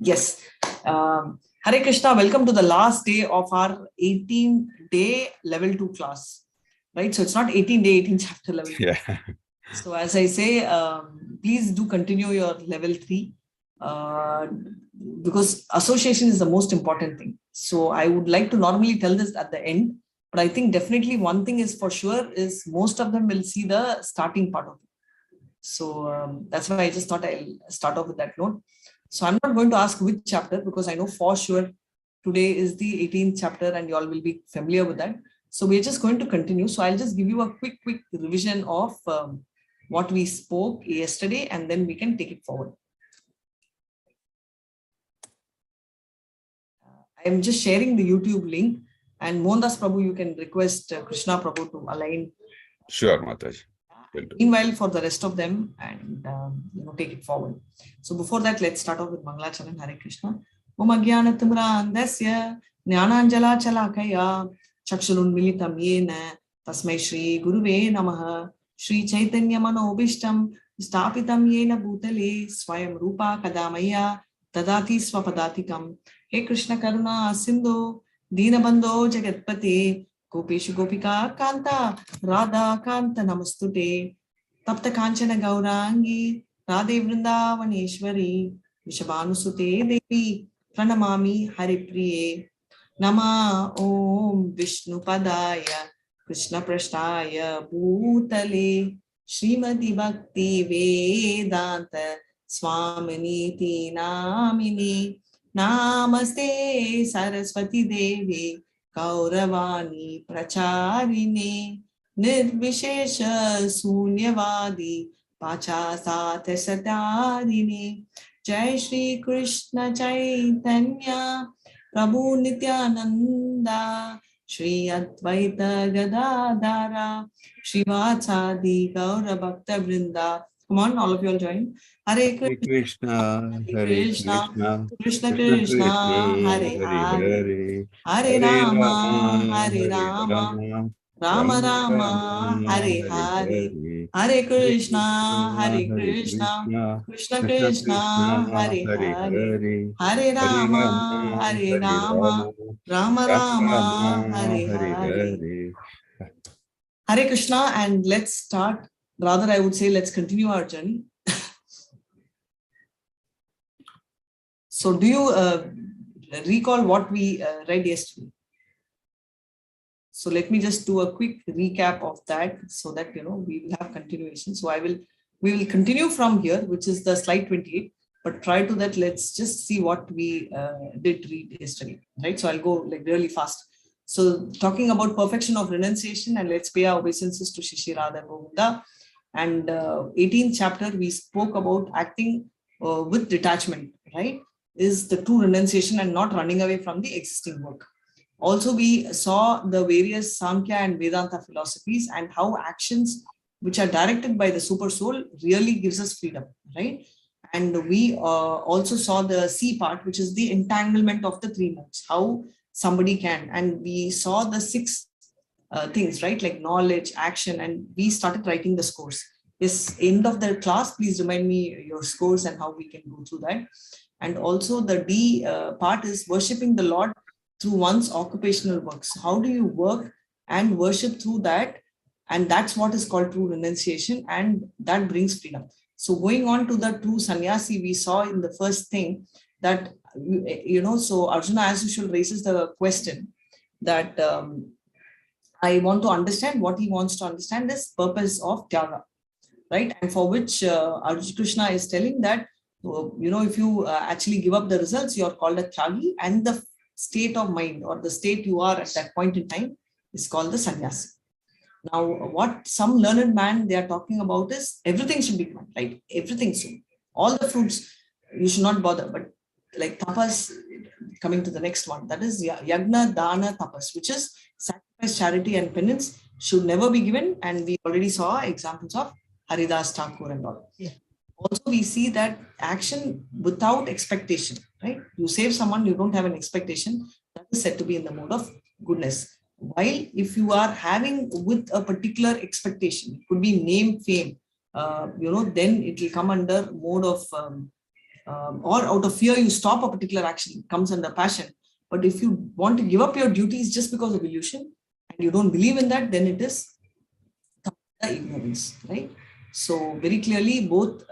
Yes. Hare Krishna, welcome to the last day of our 18-day level 2 class. Right? So it's not 18-day, 18 chapter level 2. Yeah. So as I say, please do continue your level 3 because association is the most important thing. So I would like to normally tell this at the end, but I think definitely one thing is for sure is most of them will see the starting part of it. So that's why I just thought I'll start off with that note. So I'm not going to ask which chapter because I know for sure today is the 18th chapter and you all will be familiar with that. So we're just going to continue. So I'll just give you a quick revision of what we spoke yesterday and then we can take it forward. I'm just sharing the YouTube link and Mohandas Prabhu, you can request Krishna Prabhu to align. Sure, Mataji. Meanwhile, for the rest of them and take it forward. So before that, let's start off with Mangalacharan. Hare Krishna. Om Agyana Timrandasya Jnananjala Chalakaya Chakshurun Militam Yena Tasmai Shri Guruve Namaha Shri Chaitanya Manobishtam Stapitam Yena Bhutale Swayam Rupa Kadamaya Tadati Swapadatikam He Krishna Karuna Sindhu Dinabandho Jagatpate Gopeshu Gopika Kanta Radha Kanta Namastute Tapta Kanchana Gaurangi Radhe Vrindavaneshwari Vishabhanusute Devi Pranamami Haripriye Nama Om Vishnu Padaya Krishna Prashtaya Bhutale Srimati Bhakti Vedanta Swaminiti Namini Namaste Saraswati Devi Kauravani Pracharine Nirvishesha Sunyavadi Pachasat Satarine Jai Shri Krishna Chaitanya Prabhu Nityananda Shri Advaita Gadadara Shri Vatsadi Gaura Bhakta Vrinda. Come on, all of you all join. Hare Krishna, Hare Krishna, Krishna Krishna, Krishna, Hare Hare, Hare Rama, Hare Rama, Rama Rama, Hare Hare, Hare Krishna, Hare Krishna, Krishna Krishna, Hare Hare, Hare Rama, Hare Rama, Rama Rama, Hare Hare. Hare Krishna, and let's start. Rather, I would say let's continue our journey. So do you recall what we read yesterday? So let me just do a quick recap of that so that, we will have continuation. So we will continue from here, which is the slide 28, but prior to that, let's just see what we did read yesterday, right? So I'll go like really fast. So talking about perfection of renunciation, and let's pay our obeisances to Shishi Radha Govinda. And 18th chapter, we spoke about acting with detachment, right? Is the true renunciation and not running away from the existing work. Also, we saw the various Samkhya and Vedanta philosophies and how actions which are directed by the super soul really gives us freedom, right? And we also saw the C part, which is the entanglement of the 3 modes, how somebody can. And we saw the 6 things, right? Like knowledge, action, and we started writing the scores. Yes, end of the class, please remind me your scores and how we can go through that. And also the D part is worshipping the Lord through one's occupational works. How do you work and worship through that? And that's what is called true renunciation, and that brings freedom. So going on to the true sannyasi, we saw in the first thing that, so Arjuna as usual raises the question that I want to understand what he wants to understand is purpose of Tyaga, right? And for which Arjuna Krishna is telling that, if you actually give up the results, you're called a Tyagi, and the state of mind or the state you are at that point in time is called the sannyasi. Now, what some learned man they are talking about is everything should be given, right? Everything should. All the fruits, you should not bother. But like tapas, coming to the next one, that is yagna, dana, tapas, which is sacrifice, charity, and penance should never be given. And we already saw examples of Haridas Thakur and all. Yeah. Also, we see that action without expectation, right? You save someone, you don't have an expectation, that is said to be in the mode of goodness. While if you are having with a particular expectation, it could be name, fame, then it will come under mode of or out of fear you stop a particular action, it comes under passion. But if you want to give up your duties just because of illusion and you don't believe in that, then it is ignorance, right? So very clearly, both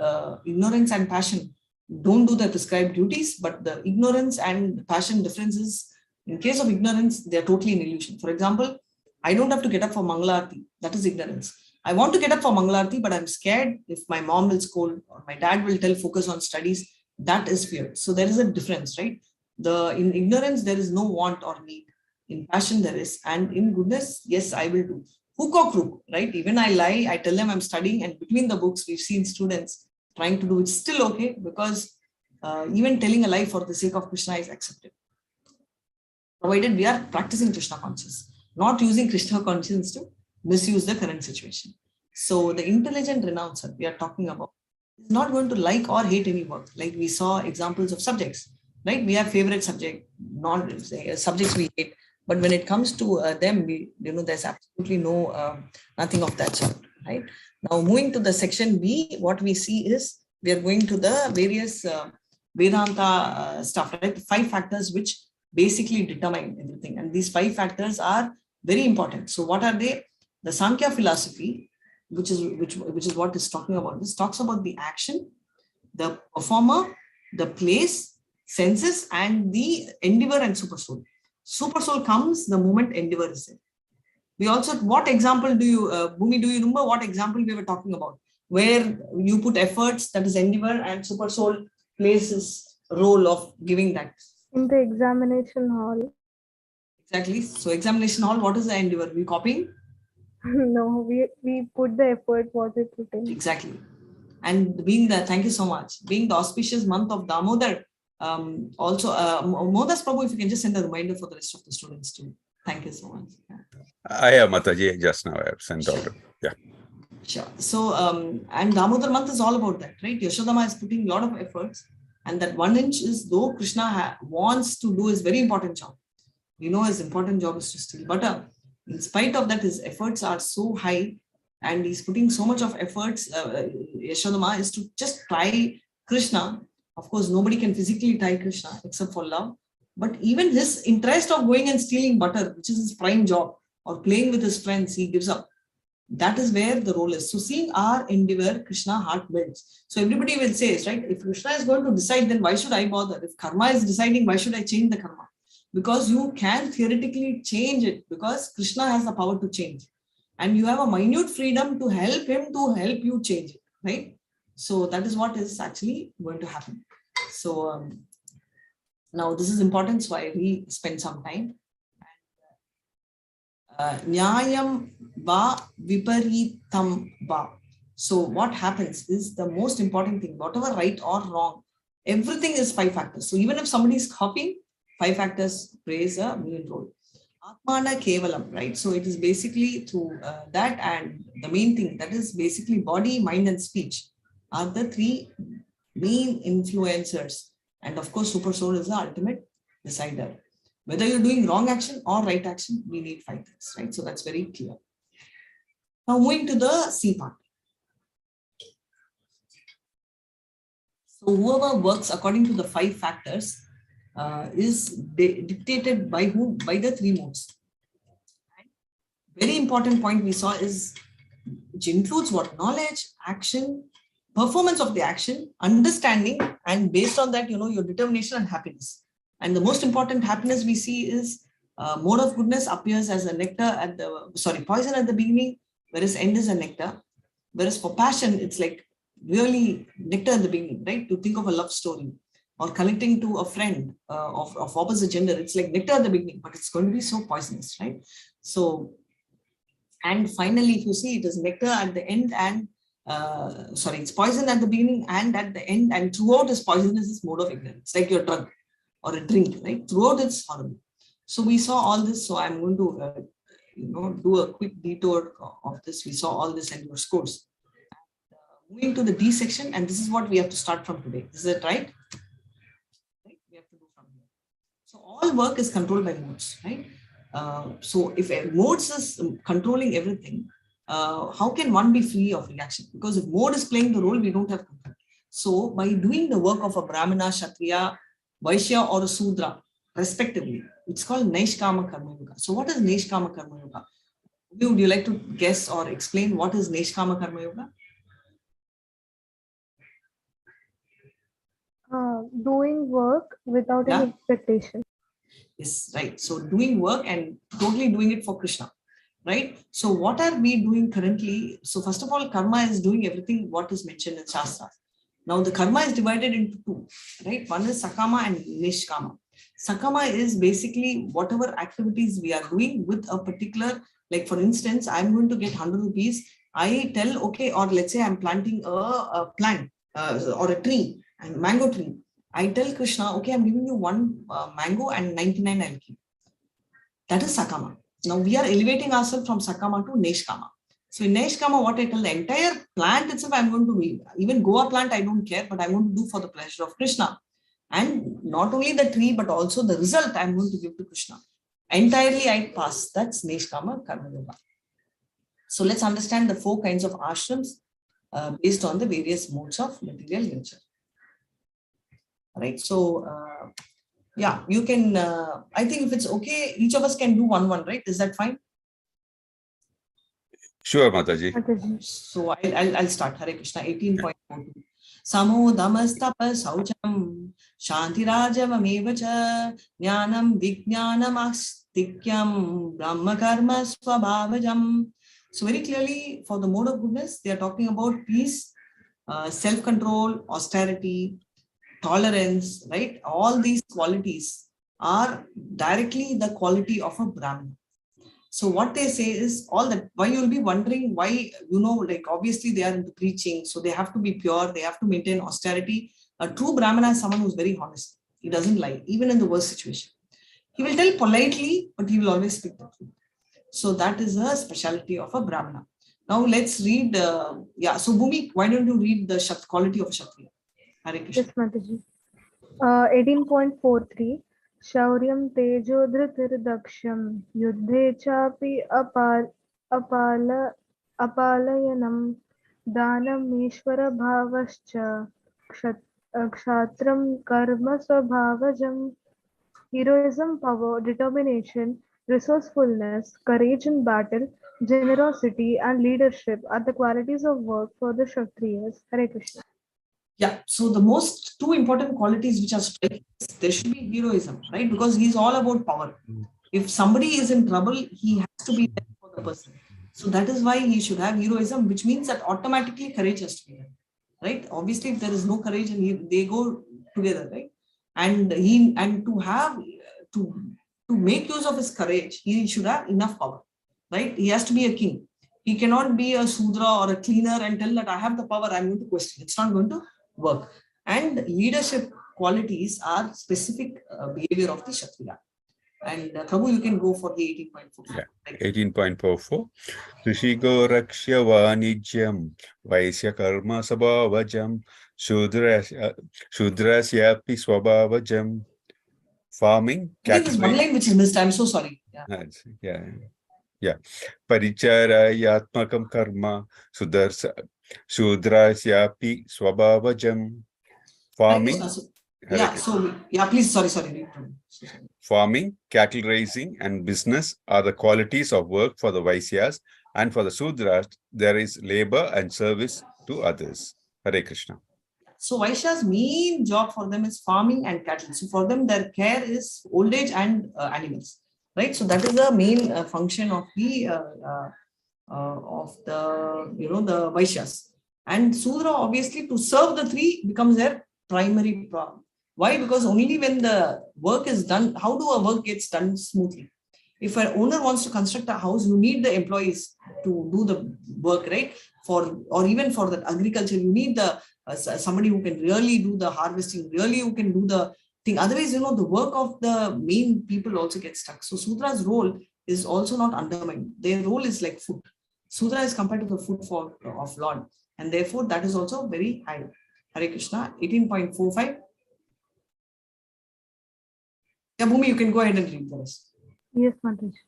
ignorance and passion don't do the prescribed duties, but the ignorance and passion differences. In case of ignorance, they are totally an illusion. For example, I don't have to get up for Mangalarti. That is ignorance. I want to get up for Mangalarti, but I'm scared if my mom will scold or my dad will tell focus on studies. That is fear. So there is a difference, right? In ignorance, there is no want or need. In passion, there is. And in goodness, yes, I will do. Hook or crook, right? Even I lie, I tell them I'm studying, and between the books, we've seen students trying to do it still okay, because even telling a lie for the sake of Krishna is accepted, provided we are practicing Krishna consciousness, not using Krishna consciousness to misuse the current situation. So the intelligent renouncer we are talking about is not going to like or hate any work. Like we saw examples of subjects, right? We have favorite subject, non subjects we hate. But when it comes to them, there's absolutely nothing of that sort, right? Now, moving to the section B, what we see is we are going to the various Vedanta stuff, right? 5 factors which basically determine everything. And these 5 factors are very important. So what are they? The Sankhya philosophy, which is what is talking about. This talks about the action, the performer, the place, senses, and the endeavor and supersoul. Supersoul comes the moment endeavor is there. We also, what example do you, Bhumi, do you remember what example we were talking about? Where you put efforts, that is endeavor, and supersoul plays its role of giving that. In the examination hall. Exactly. So examination hall, what is the endeavor? We copying? No, we put the effort what we put in. Exactly. And thank you so much. Being the auspicious month of Damodar, also, Modas Prabhu, if you can just send a reminder for the rest of the students too. Thank you so much. I have Mataji, just now I have sent Sure. already. Yeah. Sure. So, and Damodar month is all about that, right? Yashodama is putting a lot of efforts, and that 1 inch is, though Krishna wants to do his very important job. We know his important job is to steal butter. In spite of that, his efforts are so high, and he's putting so much of efforts. Yashodama is to just try Krishna. Of course, nobody can physically tie Krishna except for love. But even his interest of going and stealing butter, which is his prime job, or playing with his friends, he gives up. That is where the role is. So seeing our endeavor, Krishna heart melts. So everybody will say, right, if Krishna is going to decide, then why should I bother? If karma is deciding, why should I change the karma? Because you can theoretically change it, because Krishna has the power to change. And you have a minute freedom to help him to help you change it, right? So that is what is actually going to happen. So now this is important, so I will spend some time. Nyayam va viparitam va. So what happens is the most important thing, whatever right or wrong, everything is 5 factors. So even if somebody is copying, 5 factors plays a main role. Atmana kevalam, right? So it is basically through that, and the main thing, that is basically body, mind, and speech are the 3 main influencers. And of course, super soul is the ultimate decider. Whether you're doing wrong action or right action, we need 5 things, right? So that's very clear. Now moving to the C part. So whoever works according to the 5 factors is dictated by who? By the 3 modes. Very important point we saw is, which includes what? Knowledge, action, performance of the action, understanding, and based on that, your determination and happiness. And the most important happiness we see is mode of goodness appears as a poison at the beginning, whereas end is a nectar. Whereas for passion, it's like really nectar at the beginning, right? To think of a love story or connecting to a friend of opposite gender, it's like nectar at the beginning, but it's going to be so poisonous, right? So, and finally, if you see, it is nectar at the end and it's poison at the beginning and at the end, and throughout is poisonous is mode of ignorance, like your drug or a drink, right? Throughout it's horrible. So we saw all this. So I'm going to, do a quick detour of this. We saw all this in your course. Moving to the D section, and this is what we have to start from today. Is that right? We have to do from here. So all work is controlled by modes, right? So if modes is controlling everything, how can one be free of reaction? Because if mode is playing the role, we don't have control. So by doing the work of a Brahmana, Kshatriya, Vaishya or a Sudra, respectively, it's called Naishkama Karma Yoga. So what is Naishkama Karma Yoga? Would you like to guess or explain what is Naishkama Karma Yoga? Doing work without Yeah. any expectation. Yes, right. So doing work and totally doing it for Krishna, right? So what are we doing currently? So first of all, karma is doing everything what is mentioned in Shastra. Now the karma is divided into two, right? One is Sakama and Nishkama. Sakama is basically whatever activities we are doing with a particular, like for instance, I'm going to get 100 rupees. I tell, okay, or let's say I'm planting a plant or a tree, and mango tree. I tell Krishna, okay, I'm giving you one mango and 99 I'll keep. That is Sakama. Now we are elevating ourselves from Sakama to Neshkama. So in Neshkama, what I tell, the entire plant itself, I'm going to do. Even Goa plant, I don't care, but I'm going to do for the pleasure of Krishna. And not only the tree, but also the result I'm going to give to Krishna. Entirely I pass. That's Neshkama Karma Yoga. So let's understand the 4 kinds of ashrams based on the various modes of material nature. Right. So yeah, you can, I think if it's okay, each of us can do one, right? Is that fine? Sure, Mataji. So I'll start. Hare Krishna, 18.42. Samo damastapa saucham shantirajavamevacha jnanam vijnanam astikyam brahma karma swabhavajam. So very clearly for the mode of goodness, they are talking about peace, self-control, austerity, tolerance, right? All these qualities are directly the quality of a Brahmin. So what they say is all that, why you'll be wondering why, like obviously they are into preaching, so they have to be pure, they have to maintain austerity. A true Brahmana is someone who's very honest. He doesn't lie, even in the worst situation. He will tell politely, but he will always speak the truth. So that is a specialty of a Brahmana. Now let's read, so Bhumi, why don't you read the quality of a Kshatriya? Hare Krishna. Yes, Mataji. 18.43 Shauryam tejo dhritir yuddhe chapi apalayanam danam ishvara bhavascha kshatram karma swabhavajam. Heroism, power, determination, resourcefulness, courage in battle, generosity, and leadership are the qualities of work for the Kshatriyas. Hare Krishna. Yeah, so the most 2 important qualities which are striking, there should be heroism, right? Because he's all about power. If somebody is in trouble, he has to be there for the person. So that is why he should have heroism, which means that automatically courage has to be there, right? Obviously, if there is no courage, and they go together, right? And to make use of his courage, he should have enough power, right? He has to be a king. He cannot be a Sudra or a cleaner and tell that I have the power, I'm going to question. It's not going to work. And leadership qualities are specific behavior of the Kshatriya. And Prabhu, you can go for the 18.44. Yeah, 18.44. Rishigo Rakshya Vanijyam Vaisya Karma Sabhavajam Shudrasyapi Swabhavajam. Farming, I think there's one line which is missed. I'm so sorry. Yeah. Paricharayatmakam karma Shudrasyapi Swabhavajam. Farming. Please, sorry. Farming, cattle raising, and business are the qualities of work for the Vaisyas, and for the Sudras, there is labor and service to others. Hare Krishna. So Vaishya's main job for them is farming and cattle. So for them, their care is old age and animals, right? So that is the main function of the the Vaishyas. And Sudra, obviously, to serve the 3 becomes their primary problem. Why? Because only when the work is done, how do a work gets done smoothly? If an owner wants to construct a house, you need the employees to do the work, right? Or even for the agriculture, you need the somebody who can really do the harvesting, really who can do the thing. Otherwise, the work of the main people also gets stuck. So Sudra's role is also not undermined. Their role is like food. Sudra is compared to the food of Lord, and therefore that is also very high. Hare Krishna, 18.45. Yeah, Bhumi, you can go ahead and read the rest. Yes, Mataji.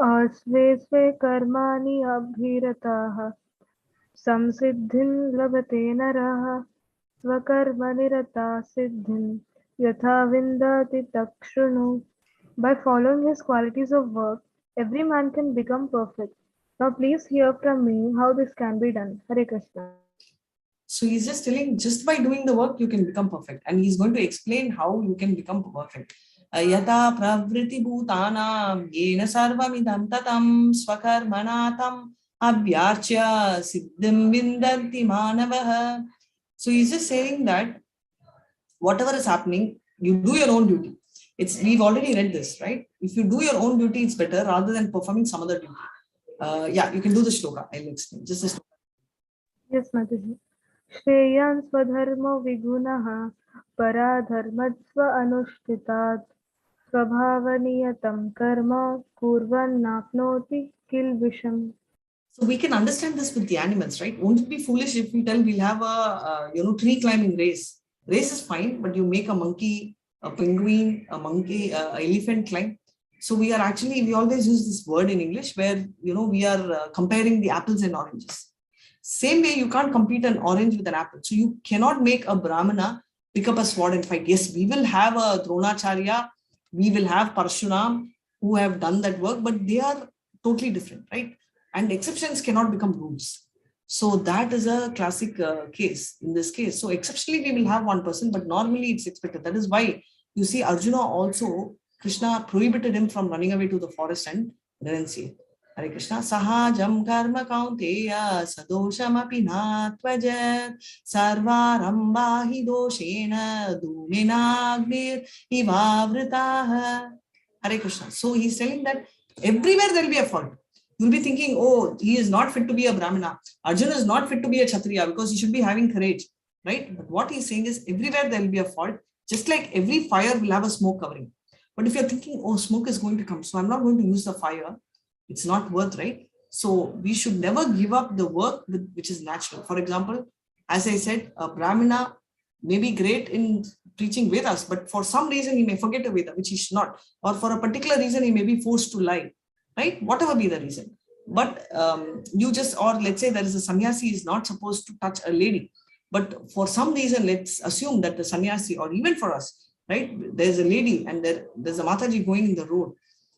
Sve sve karmani abhirataha samsiddhin labhate naraha Swakarmanirata siddhim yatha vindati takshunu. By following his qualities of work, every man can become perfect. Now please hear from me how this can be done. Hare Krishna. So he's just telling, just by doing the work, you can become perfect. And he's going to explain how you can become perfect. Yata pravriti bhutanam yena sarvamidam tatam swakarmanatam abhyarchya siddhim vindanti manavaha. So he's just saying that whatever is happening, you do your own duty. We've already read this, right? If you do your own duty, it's better rather than performing some other duty. Yeah, you can do the shloka. I'll explain. Just the shloka. Yes, Mataji. Shreyan swadharmo vigunaha paradharmatsva anushtitat स्वभावनियतं कर्म कुर्वन्नाप्नोति किल्बिषम्. So we can understand this with the animals, right? Won't it be foolish if we tell we'll have a tree climbing race? Race is fine, but you make a monkey, a penguin, a monkey, elephant climb. So we always use this word in English where we are comparing the apples and oranges. Same way, you can't compete an orange with an apple. So you cannot make a Brahmana pick up a sword and fight. Yes, we will have a Dronacharya, we will have Parshunam who have done that work, but they are totally different, right? And exceptions cannot become rules. So that is a classic case in this case. So exceptionally, we will have one person, but normally it's expected. That is why you see Arjuna also, Krishna prohibited him from running away to the forest and renunciate. Hare Krishna. Sahajam karma kaunteya sadoshamapi natvajat sarvarambha doshena dhuminagnir ivavritah. Hare Krishna. So he's telling that everywhere there will be a fault. You'll be thinking, oh, he is not fit to be a Brahmana. Arjuna is not fit to be a Kshatriya because he should be having courage, right? But what he's saying is everywhere there will be a fault, just like every fire will have a smoke covering. But if you're thinking, oh, smoke is going to come, so I'm not going to use the fire, it's not worth, right? So we should never give up the work which is natural. For example, as I said, a Brahmana may be great in preaching Vedas, but for some reason he may forget a Veda, which he should not. Or for a particular reason, he may be forced to lie. Right? Whatever be the reason. But or let's say there is a sannyasi is not supposed to touch a lady. But for some reason, let's assume that the sannyasi, or even for us, right? There's a lady and there's a Mataji going in the road.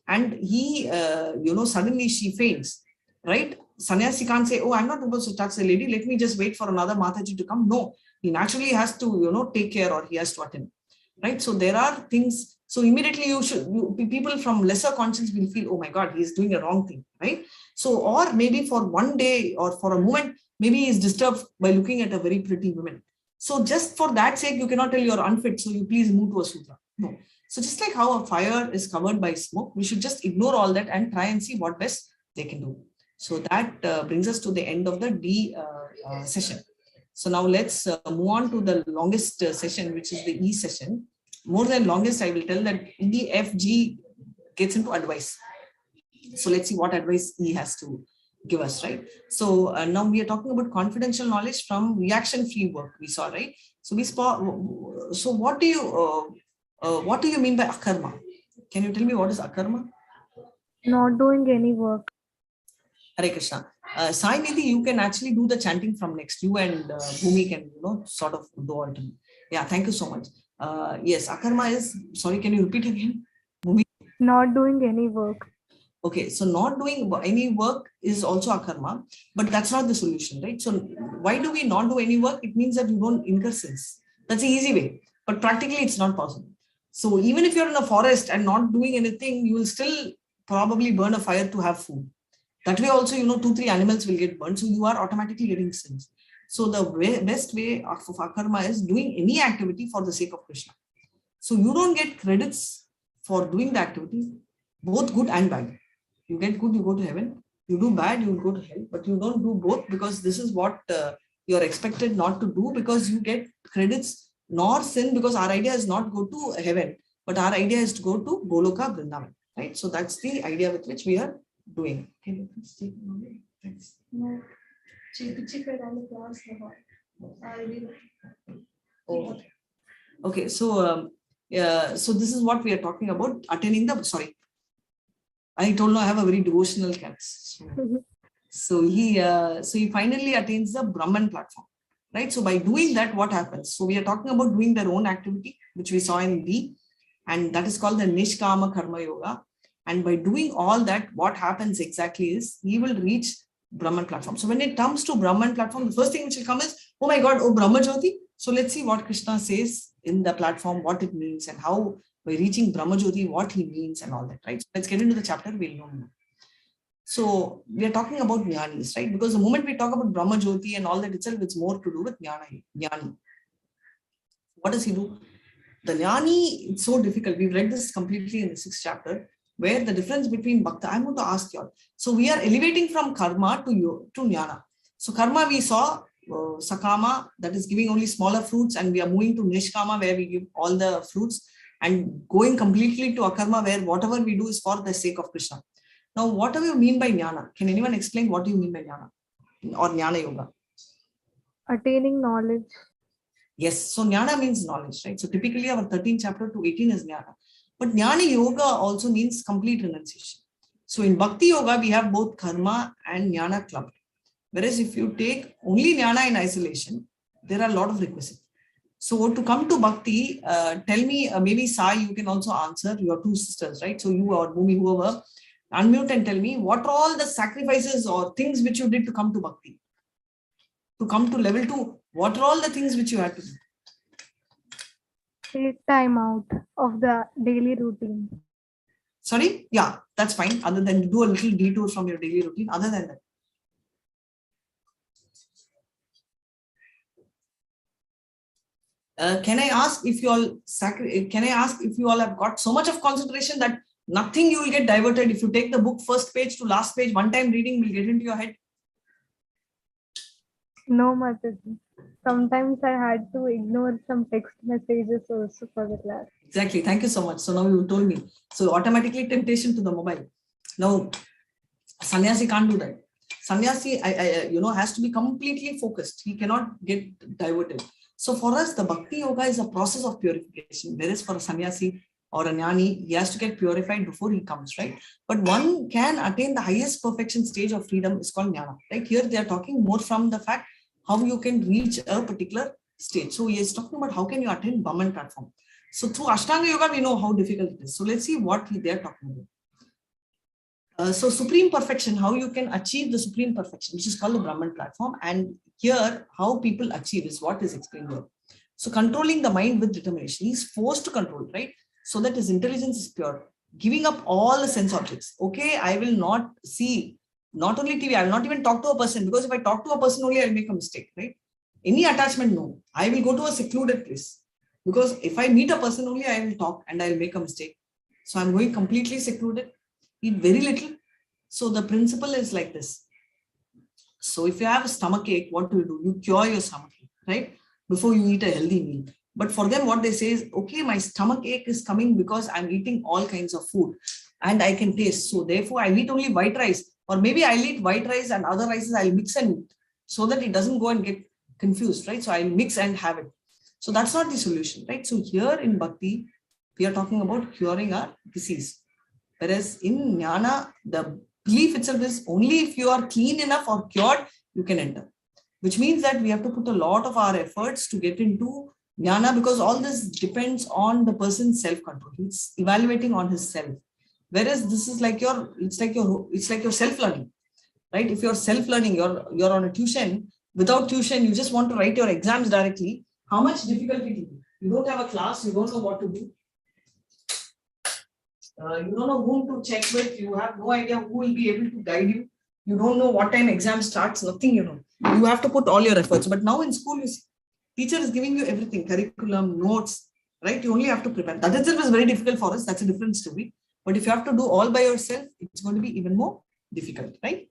And he, suddenly she faints, right? Sannyasi can't say, oh, I'm not supposed to touch the lady. Let me just wait for another Mataji to come. No, he naturally has to, take care, or he has to attend. Right? So there are things. So immediately people from lesser conscience will feel, oh my God, he is doing a wrong thing, right? So, or maybe for one day or for a moment, maybe he is disturbed by looking at a very pretty woman. So just for that sake, you cannot tell you're unfit. So you please move to a sutra. No. So just like how a fire is covered by smoke, we should just ignore all that and try and see what best they can do. So that brings us to the end of the D session. So now let's move on to the longest session, which is the E session. More than longest, I will tell that E, F, G gets into advice. So let's see what advice E has to give us, right? So now we are talking about confidential knowledge from reaction-free work. We saw, right? So So what do you mean by akarma? Can you tell me what is akarma? Not doing any work. Hare Krishna. Sai Nidhi, you can actually do the chanting from next. You and Bhumi can, sort of do alternate. Yeah, thank you so much. Yes, akarma is, sorry, can you repeat again? Bhumi? Not doing any work. Okay, so not doing any work is also akarma, but that's not the solution, right? So why do we not do any work? It means that you don't incur sins. That's the easy way, but practically it's not possible. So even if you're in a forest and not doing anything, you will still probably burn a fire to have food. That way also, 2-3 animals will get burned. So you are automatically getting sins. So the best way of akarma is doing any activity for the sake of Krishna. So you don't get credits for doing the activity, both good and bad. You get good, you go to heaven. You do bad, you go to hell. But you don't do both because this is what you're expected not to do, because you get credits, nor sin, because our idea is not go to heaven, but our idea is to go to Goloka Vrindavan. Right? So that's the idea with which we are doing. Can you please take a moment? Thanks. No. Oh. Okay, so so this is what we are talking about, attaining the, sorry, I told you I have a very devotional cat. So he finally attains the Brahman platform. right? So by doing that, what happens? So we are talking about doing their own activity, which we saw in B, and that is called the Nishkama Karma Yoga. And by doing all that, what happens exactly is he will reach Brahman platform. So when it comes to Brahman platform, the first thing which will come is, oh my God, oh Brahma Jyoti. So let's see what Krishna says in the platform, what it means, and how by reaching Brahma Jyoti, what he means and all that, right? So let's get into the chapter, we'll know more. So we are talking about jnanis, right? Because the moment we talk about Brahma Jyoti and all that itself, it's more to do with jnani. What does he do? The jnani, it's so difficult. We've read this completely in the 6th chapter, where the difference between bhakta, I'm going to ask you all. So we are elevating from karma to jnana. So karma we saw, sakama, that is giving only smaller fruits, and we are moving to nishkama, where we give all the fruits, and going completely to akarma, where whatever we do is for the sake of Krishna. Now, what do you mean by jnana? Can anyone explain what do you mean by jnana or jnana yoga? Attaining knowledge. Yes, so jnana means knowledge, right? So typically our 13th chapter to 18 is jnana. But jnana yoga also means complete renunciation. So in bhakti yoga, we have both karma and jnana clubbed. Whereas if you take only jnana in isolation, there are a lot of requisites. So to come to bhakti, tell me, maybe Sai, you can also answer, your two sisters, right? So you or Bhumi, whoever, unmute and tell me what are all the sacrifices or things which you did to come to bhakti. To come to level 2, what are all the things which you had to do? Take time out of the daily routine. Sorry? Yeah, that's fine. Other than do a little detour from your daily routine. Other than that. Can I ask if you all have got so much of concentration that nothing you will get diverted? If you take the book first page to last page, one time reading will get into your head. No, Mataji. Sometimes I had to ignore some text messages also for the class. Exactly. Thank you so much. So now you told me. So automatically temptation to the mobile. Now, sannyasi can't do that. Sannyasi, has to be completely focused. He cannot get diverted. So for us, the bhakti yoga is a process of purification. Whereas for a sannyasi or a jnani, he has to get purified before he comes, right? But one can attain the highest perfection stage of freedom is called jnana, right? Here they are talking more from the fact how you can reach a particular stage. So he is talking about how can you attain Brahman platform. So through Ashtanga Yoga, we know how difficult it is. So let's see what they are talking about. So supreme perfection, how you can achieve the supreme perfection, which is called the Brahman platform. And here, how people achieve is what is explained here. So controlling the mind with determination. He is forced to control, right? So that his intelligence is pure. Giving up all the sense objects. Okay, I will not see, not only TV, I will not even talk to a person, because if I talk to a person only, I'll make a mistake, right? Any attachment, no. I will go to a secluded place. Because if I meet a person only, I will talk and I'll make a mistake. So I'm going completely secluded, eat very little. So the principle is like this. So if you have a stomach ache, what do? You cure your stomach ache, right? Before you eat a healthy meal. But for them, what they say is, okay, my stomach ache is coming because I'm eating all kinds of food and I can taste. So therefore, I eat only white rice, or maybe I'll eat white rice and other rices I'll mix and eat so that it doesn't go and get confused, right? So I'll mix and have it. So that's not the solution, right? So here in Bhakti, we are talking about curing our disease. Whereas in Jnana, the belief itself is only if you are clean enough or cured, you can enter. Which means that we have to put a lot of our efforts to get into Jnana, because all this depends on the person's self-control. He's evaluating on his self. Whereas this is like it's like your self-learning, right? If you're self-learning, you're on a tuition. Without tuition, you just want to write your exams directly. How much difficulty to do? You don't have a class, you don't know what to do. You don't know whom to check with, you have no idea who will be able to guide you. You don't know what time exam starts, nothing, You have to put all your efforts. But now in school, teacher is giving you everything, curriculum, notes, right? You only have to prepare. That itself is very difficult for us. That's a different story. But if you have to do all by yourself, it's going to be even more difficult, right?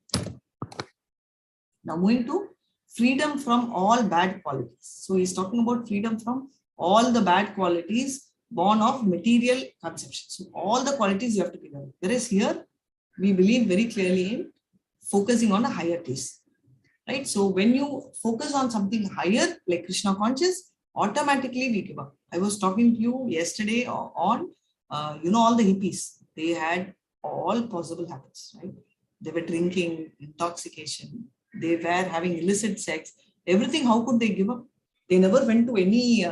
Now moving to freedom from all bad qualities. So he's talking about freedom from all the bad qualities born of material conception. So all the qualities you have to give away. Whereas here, we believe very clearly in focusing on a higher taste, right? So when you focus on something higher, like Krishna conscious, automatically we give up. I was talking to you yesterday on, all the hippies. They had all possible habits, right? They were drinking, intoxication. They were having illicit sex. Everything, how could they give up? They never went to any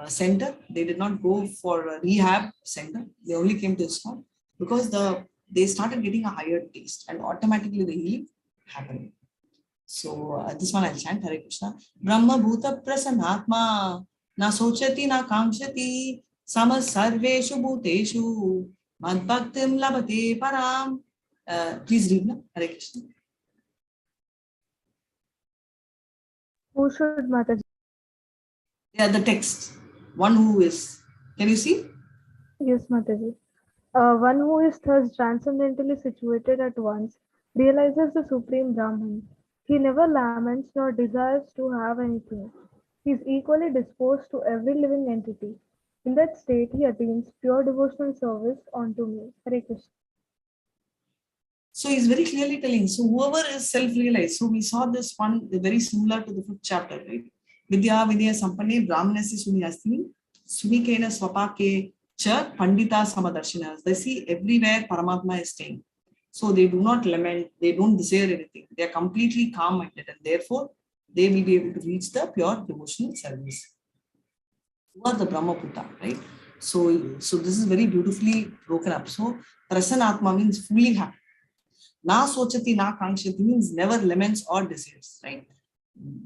center. They did not go for a rehab center. They only came to ISKCON because they started getting a higher taste and automatically the healing happened. So this one I'll chant. Hare Krishna. Brahma Bhuta Prasanatma Na Sochati Na Kamshati Sama Sarveshu Bhuteshu Mad Bhaktim Labhate Param. Please read na. Hare Krishna. Who should Mataji? Yeah, the text. One who is. Can you see? Yes, Mataji. One who is thus transcendently situated at once realizes the Supreme Brahman. He never laments nor desires to have anything. He is equally disposed to every living entity. In that state, he attains pure devotional service unto me. Hare Krishna. So he's very clearly telling. So whoever is self-realized. So we saw this one very similar to the 5th chapter, right? Vidya Vidya Sampane Brahmanasi Sunyasini Sunikena Swapake Cha Pandita Samadarshina. They see everywhere Paramatma is staying. So they do not lament, they don't desire anything. They are completely calm-minded and therefore they will be able to reach the pure devotional service. Who are the Brahmaputra, right? So this is very beautifully broken up. So Prasanatma means fully happy. Na sochati na kankshati means never laments or desires, right?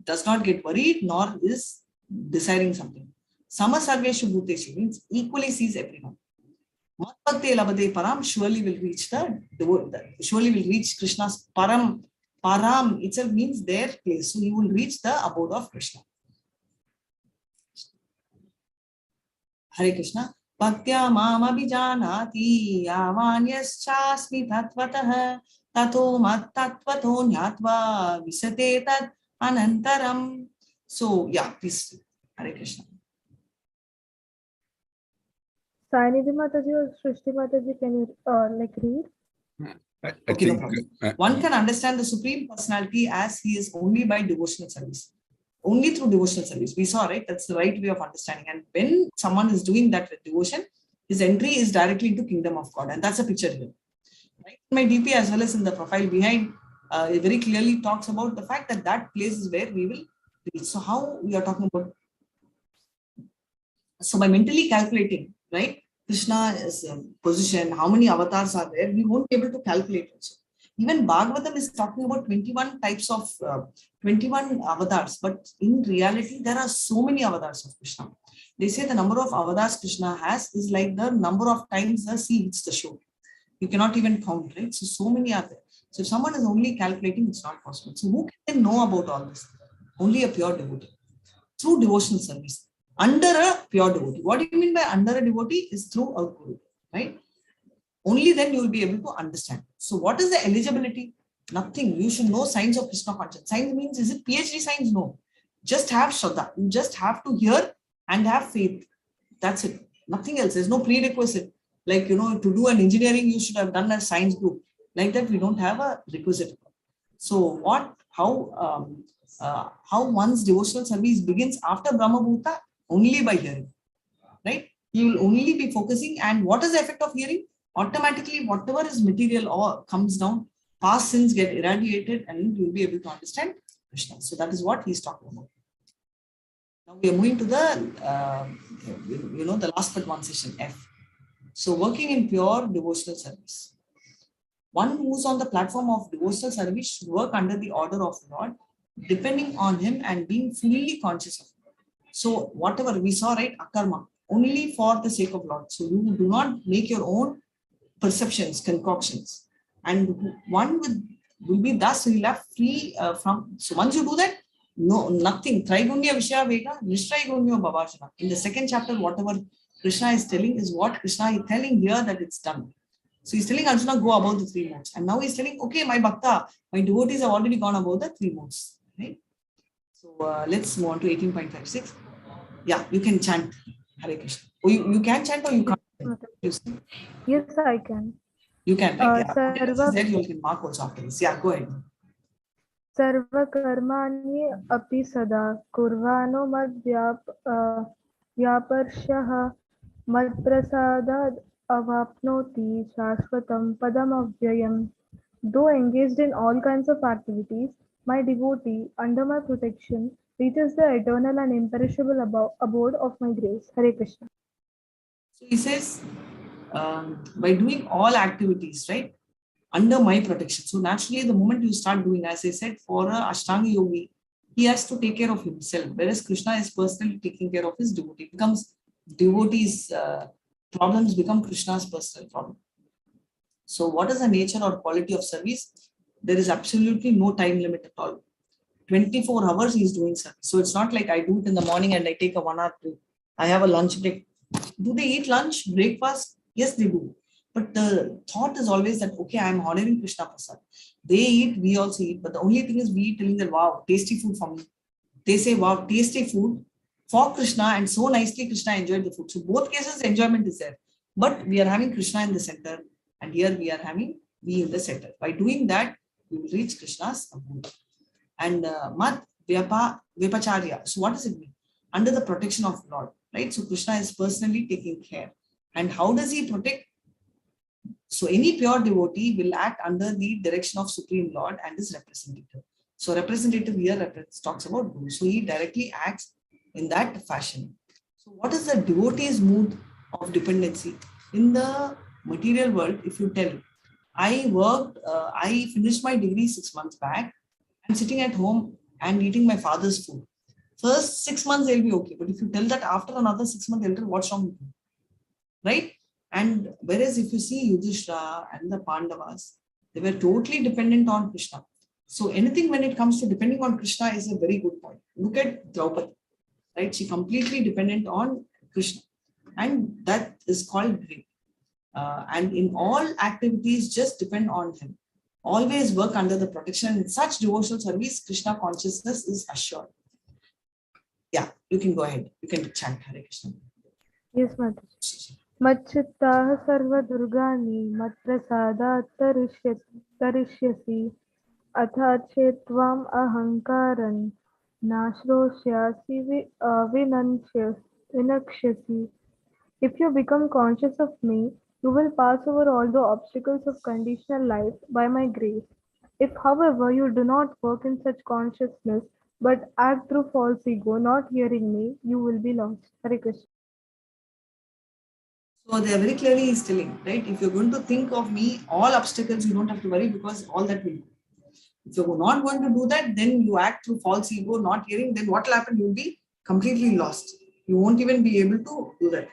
Does not get worried nor is desiring something. Sama sarveshu bhuteshu means equally sees everyone. Matbhakti labhate param surely will reach surely will reach Krishna's param. Param itself means their place. So he will reach the abode of Krishna. Hare Krishna. Bhaktya mam abhijanati yavanyaschasmi tatvatah tato mat tatvato nyatva visate tat anantaram. So yeah, please. Hare Krishna. Sainidhi Mataji or Srishti Mataji, can you read? I Okay, no think problem. One can understand the Supreme Personality as he is only by devotional service. Only through devotional service. We saw, right? That's the right way of understanding. And when someone is doing that with devotion, his entry is directly into Kingdom of God. And that's a picture here. Right? In my DP as well as in the profile behind, it very clearly talks about the fact that that place is where we will reach. So how we are talking about? So by mentally calculating, right? Krishna's position, how many avatars are there, we won't be able to calculate also. Even Bhagavatam is talking about 21 types of 21 avatars, but in reality, there are so many avatars of Krishna. They say the number of avatars Krishna has is like the number of times the sea hits the shore. You cannot even count, right? So many are there. So if someone is only calculating, it's not possible. So who can know about all this? Only a pure devotee. Through devotional service. Under a pure devotee. What do you mean by under a devotee? Is through a guru, right? Only then you will be able to understand. So what is the eligibility? Nothing. You should know signs of Krishna consciousness. Signs means, is it PhD signs? No. Just have Shraddha. You just have to hear and have faith. That's it. Nothing else. There's no prerequisite. Like, to do an engineering, you should have done a science group. Like that, we don't have a requisite. So how one's devotional service begins after Brahma Bhuta? Only by hearing, right? You will only be focusing. And what is the effect of hearing? Automatically, whatever is material or comes down, past sins get irradiated and you'll be able to understand Krishna. So that is what he's talking about. Now we are moving to the, the last but one session, F. So working in pure devotional service. One who's on the platform of devotional service should work under the order of Lord, depending on him and being fully conscious of him. So whatever we saw, right, akarma, only for the sake of Lord. So you do not make your own perceptions, concoctions. And one will be thus left free from. So once you do that, no, nothing. Traigunya Vishya Vega, Nishtraigunya Babashana. In the second chapter, whatever Krishna is telling is what Krishna is telling here that it's done. So he's telling Arjuna, go above the 3 modes. And now he's telling, okay, my bhakta, my devotees have already gone above the 3 modes. Right? So let's move on to 18.56. Yeah, you can chant Hare Krishna. Or you can chant or you can't. Yes, I can. You can, right? Yeah. Sarva, There you can mark also after this. Yeah, go ahead. Sarva karmani api sada kurvano mad vyaparshah mad prasadad avapnoti shashvatam padam avyayam. Though engaged in all kinds of activities, My devotee, under my protection, reaches the eternal and imperishable abode of my grace. Hare Krishna. So he says, by doing all activities, right, under my protection. So naturally, the moment you start doing, as I said, for a Ashtanga yogi, he has to take care of himself, whereas Krishna is personally taking care of his devotee. It becomes devotees' problems become Krishna's personal problem. So what is the nature or quality of service? There is absolutely no time limit at all. 24 hours he is doing service. So it's not like I do it in the morning and I take a 1 hour break. I have a lunch break. Do they eat lunch, breakfast? Yes, they do. But the thought is always that, okay, I'm honoring Krishna Prasad. They eat, we also eat. But the only thing is we telling them, wow, tasty food for me. They say, wow, tasty food for Krishna, and so nicely Krishna enjoyed the food. So both cases, enjoyment is there. But we are having Krishna in the center, and here we are having we in the center. By doing that, we will reach Krishna's abode. And Mat Vyapacharya. So what does it mean? Under the protection of Lord, right? So Krishna is personally taking care. And how does he protect? So any pure devotee will act under the direction of Supreme Lord and his representative. So representative here talks about Guru. So he directly acts in that fashion. So what is the devotee's mood of dependency? In the material world, if you tell, I finished my degree 6 months back. I'm sitting at home and eating my father's food. First 6 months, they'll be okay. But if you tell that after another 6 months, they'll tell what's wrong with you. Right? And whereas if you see Yudhishthira and the Pandavas, they were totally dependent on Krishna. So anything when it comes to depending on Krishna is a very good point. Look at Draupadi, right? She completely dependent on Krishna. And that is called great. And in all activities, just depend on him. Always work under the protection. In such devotional service, Krishna consciousness is assured. Yeah, you can go ahead. You can chant Hare Krishna. Yes, Mataji. Macchittaha sarva durgani matprasadat tarishyasi atha chetvam ahankaran nashroshyasi vinakshasi. If you become conscious of me, you will pass over all the obstacles of conditional life by my grace. If, however, you do not work in such consciousness, but act through false ego, not hearing me, you will be lost. Hare Krishna. So they are very clearly telling, right? If you're going to think of me, all obstacles, you don't have to worry because all that will do. If you're not going to do that, then you act through false ego, not hearing, then what will happen? You'll be completely lost. You won't even be able to do that.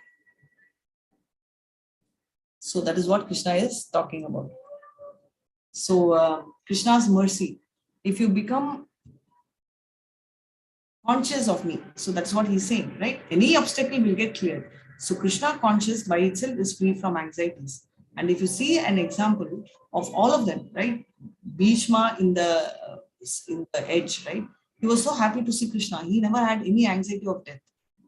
So that is what Krishna is talking about. So Krishna's mercy, if you become conscious of me, so that's what he's saying, right? Any obstacle will get cleared. So Krishna conscious by itself is free from anxieties. And if you see an example of all of them, right? Bhishma in the edge, right? He was so happy to see Krishna. He never had any anxiety of death.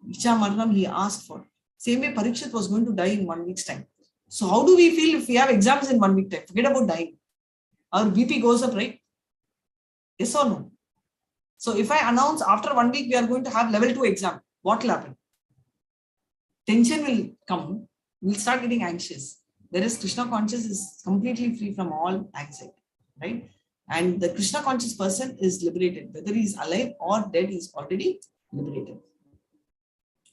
Icha Maranam he asked for. Same way Parikshit was going to die in 1 week's time. So how do we feel if we have exams in 1 week time? Forget about dying. Our BP goes up, right? Yes or no? So if I announce after 1 week we are going to have level 2 exam, what will happen? Tension will come. We'll start getting anxious. Whereas Krishna conscious is completely free from all anxiety, right? And the Krishna conscious person is liberated. Whether he is alive or dead, he is already liberated.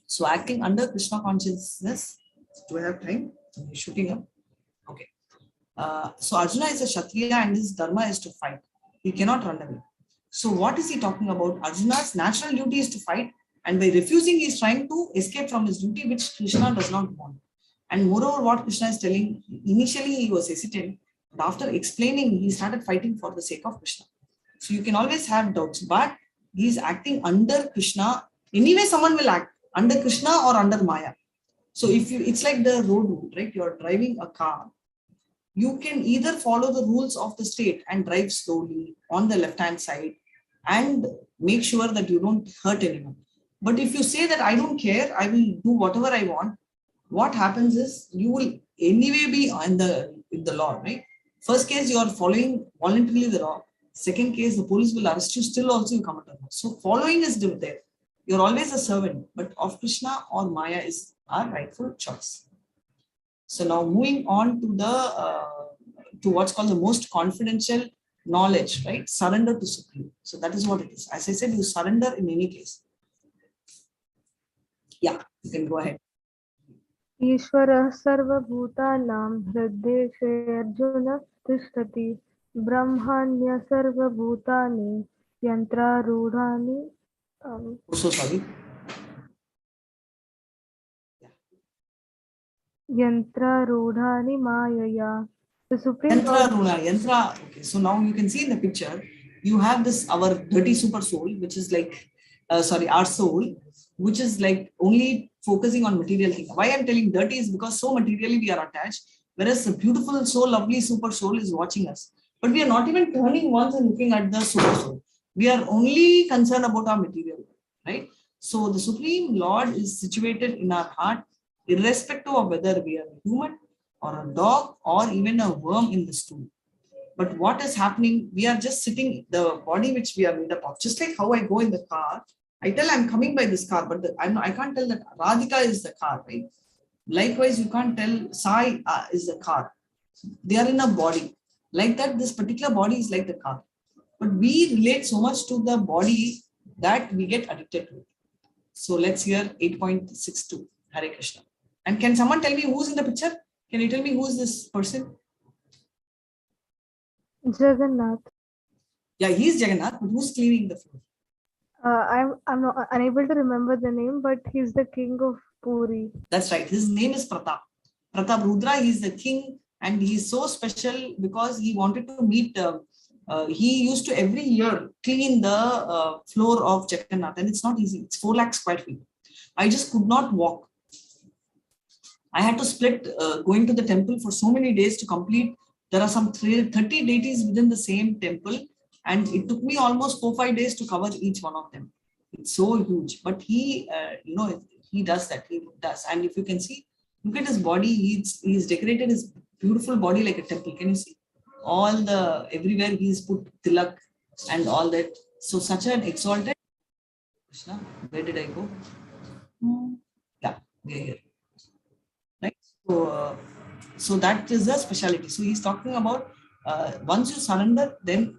So acting under Krishna consciousness, do I have time? I'm shooting up. Okay. So Arjuna is a Kshatriya and his dharma is to fight. He cannot run away. So what is he talking about? Arjuna's natural duty is to fight, and by refusing, he is trying to escape from his duty, which Krishna does not want. And moreover, what Krishna is telling, initially he was hesitant, but after explaining, he started fighting for the sake of Krishna. So you can always have doubts, but he is acting under Krishna. Anyway, someone will act under Krishna or under Maya. So if you, it's like the road rule, right? You're driving a car. You can either follow the rules of the state and drive slowly on the left-hand side and make sure that you don't hurt anyone. But if you say that I don't care, I will do whatever I want, what happens is you will anyway be in the law, right? First case, you are following voluntarily the law. Second case, the police will arrest you, still also you come under law. So following is there. You're always a servant, but of Krishna or Maya is our rightful choice. So now moving on to the to what's called the most confidential knowledge, right? Surrender to Supreme. So that is what it is. As I said, you surrender in any case. Yeah, you can go ahead. ईश्वरः सर्वभूतानां हृद्देशेऽर्जुन तिष्ठति ब्रह्माण्य सर्वभूतानि यन्त्रारूढानि Oh, so sorry. यन्त्रारूढानि मायया. The Supreme Yantra Lord. Runa, Yantra. Okay, so now you can see in the picture, you have this our dirty super soul, which is like, our soul, which is like only focusing on material things. Why I'm telling dirty is because so materially we are attached, whereas the beautiful, so lovely super soul is watching us. But we are not even turning once and looking at the super soul. We are only concerned about our material, right? So the Supreme Lord is situated in our heart, irrespective of whether we are human or a dog or even a worm in the stool. But what is happening? We are just sitting, the body which we are made up of, just like how I go in the car, I tell I'm coming by this car, but I can't tell that Radhika is the car, right? Likewise, you can't tell Sai is the car. They are in a body. Like that, this particular body is like the car. But we relate so much to the body that we get addicted to it. So let's hear 8.62. Hare Krishna. And can someone tell me who's in the picture? Can you tell me who's this person? Jagannath. Yeah, he's Jagannath, but who's cleaning the floor? I'm not, unable to remember the name, but he's the king of Puri. That's right. His name is Pratap. Pratap Rudra, he's the king, and he's so special because he wanted to meet. He used to every year clean the floor of Jagannath, and it's not easy. It's 4 lakh square feet. I just could not walk. I had to split going to the temple for so many days to complete. There are some 30 deities within the same temple, and it took me almost 4-5 days to cover each one of them. It's so huge, but he, he does that. He does, and if you can see, look at his body. He's decorated his beautiful body like a temple. Can you see? All the everywhere he's put tilak and all that. So such an exalted. Krishna, where did I go? Yeah, we are here. Right. So that is the speciality. So he's talking about once you surrender, then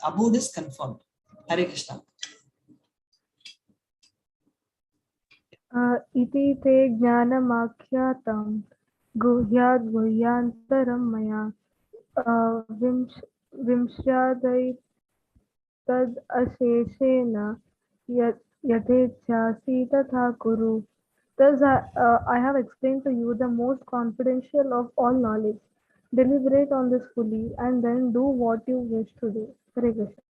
abode is confirmed. Hare Krishna. इति ते ज्ञानमाख्यातं गुह्याद् गुह्यान्तरं मया विंश्यादैतद् अशेषेण यथेच्छासि तथा कुरु. Thus, I have explained to you the most confidential of all knowledge. Deliberate on this fully and then do what you wish to do. Hare Krishna.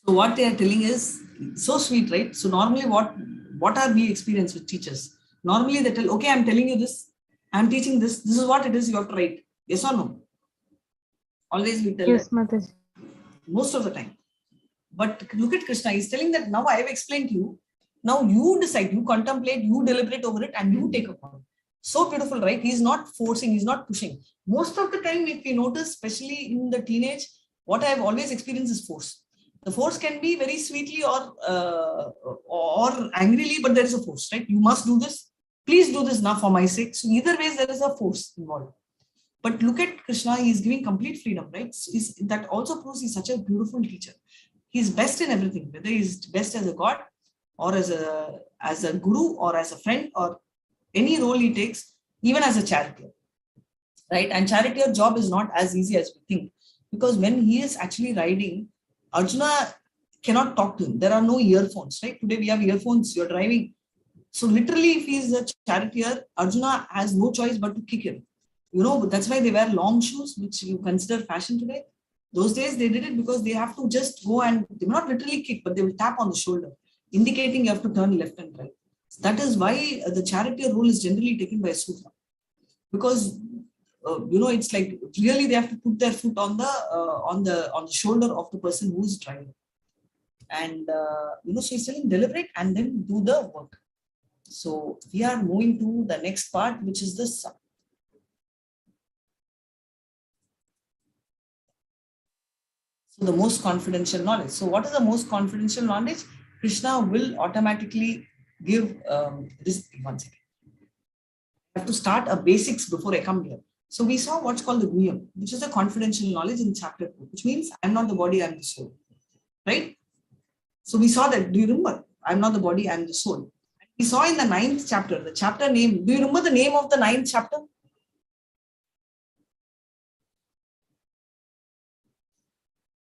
So what they are telling is so sweet, right? So normally what are we experience with teachers? Normally they tell, okay, I'm telling you this, I'm teaching this, this is what it is, you have to write. Yes or no? Always we tell Yes, that. Mataji. Most of the time. But look at Krishna, he's telling that now I have explained to you. Now you decide, you contemplate, you deliberate over it, and you take a call. So beautiful, right? He's not forcing, he's not pushing. Most of the time, if you notice, especially in the teenage, what I have always experienced is force. The force can be very sweetly or angrily, but there is a force, right? You must do this. Please do this now for my sake. So either ways, there is a force involved. But look at Krishna, he is giving complete freedom, right? So that also proves he's such a beautiful teacher. He's best in everything, whether he's best as a god or as a guru or as a friend or any role he takes, even as a charioteer, right? And charioteer job is not as easy as we think, because when he is actually riding, Arjuna cannot talk to him. There are no earphones, right? Today we have earphones, you're driving. So literally, if he is a charioteer, Arjuna has no choice but to kick him. You know, that's why they wear long shoes, which you consider fashion today. Those days they did it because they have to just go and they will not literally kick, but they will tap on the shoulder, indicating you have to turn left and right. So that is why the charioteer role is generally taken by a Sudra, because it's like really they have to put their foot on the shoulder of the person who is driving, and so he's telling deliberate and then do the work. So we are moving to the next part, which is the sun. So the most confidential knowledge. So what is the most confidential knowledge? Krishna will automatically give this. One second. I have to start a basics before I come here. So we saw what's called the Guyam, which is the confidential knowledge in chapter 2, which means I'm not the body, I'm the soul. Right? So we saw that. Do you remember? I'm not the body, I'm the soul. We saw in the 9th chapter, the chapter name. Do you remember the name of the 9th chapter?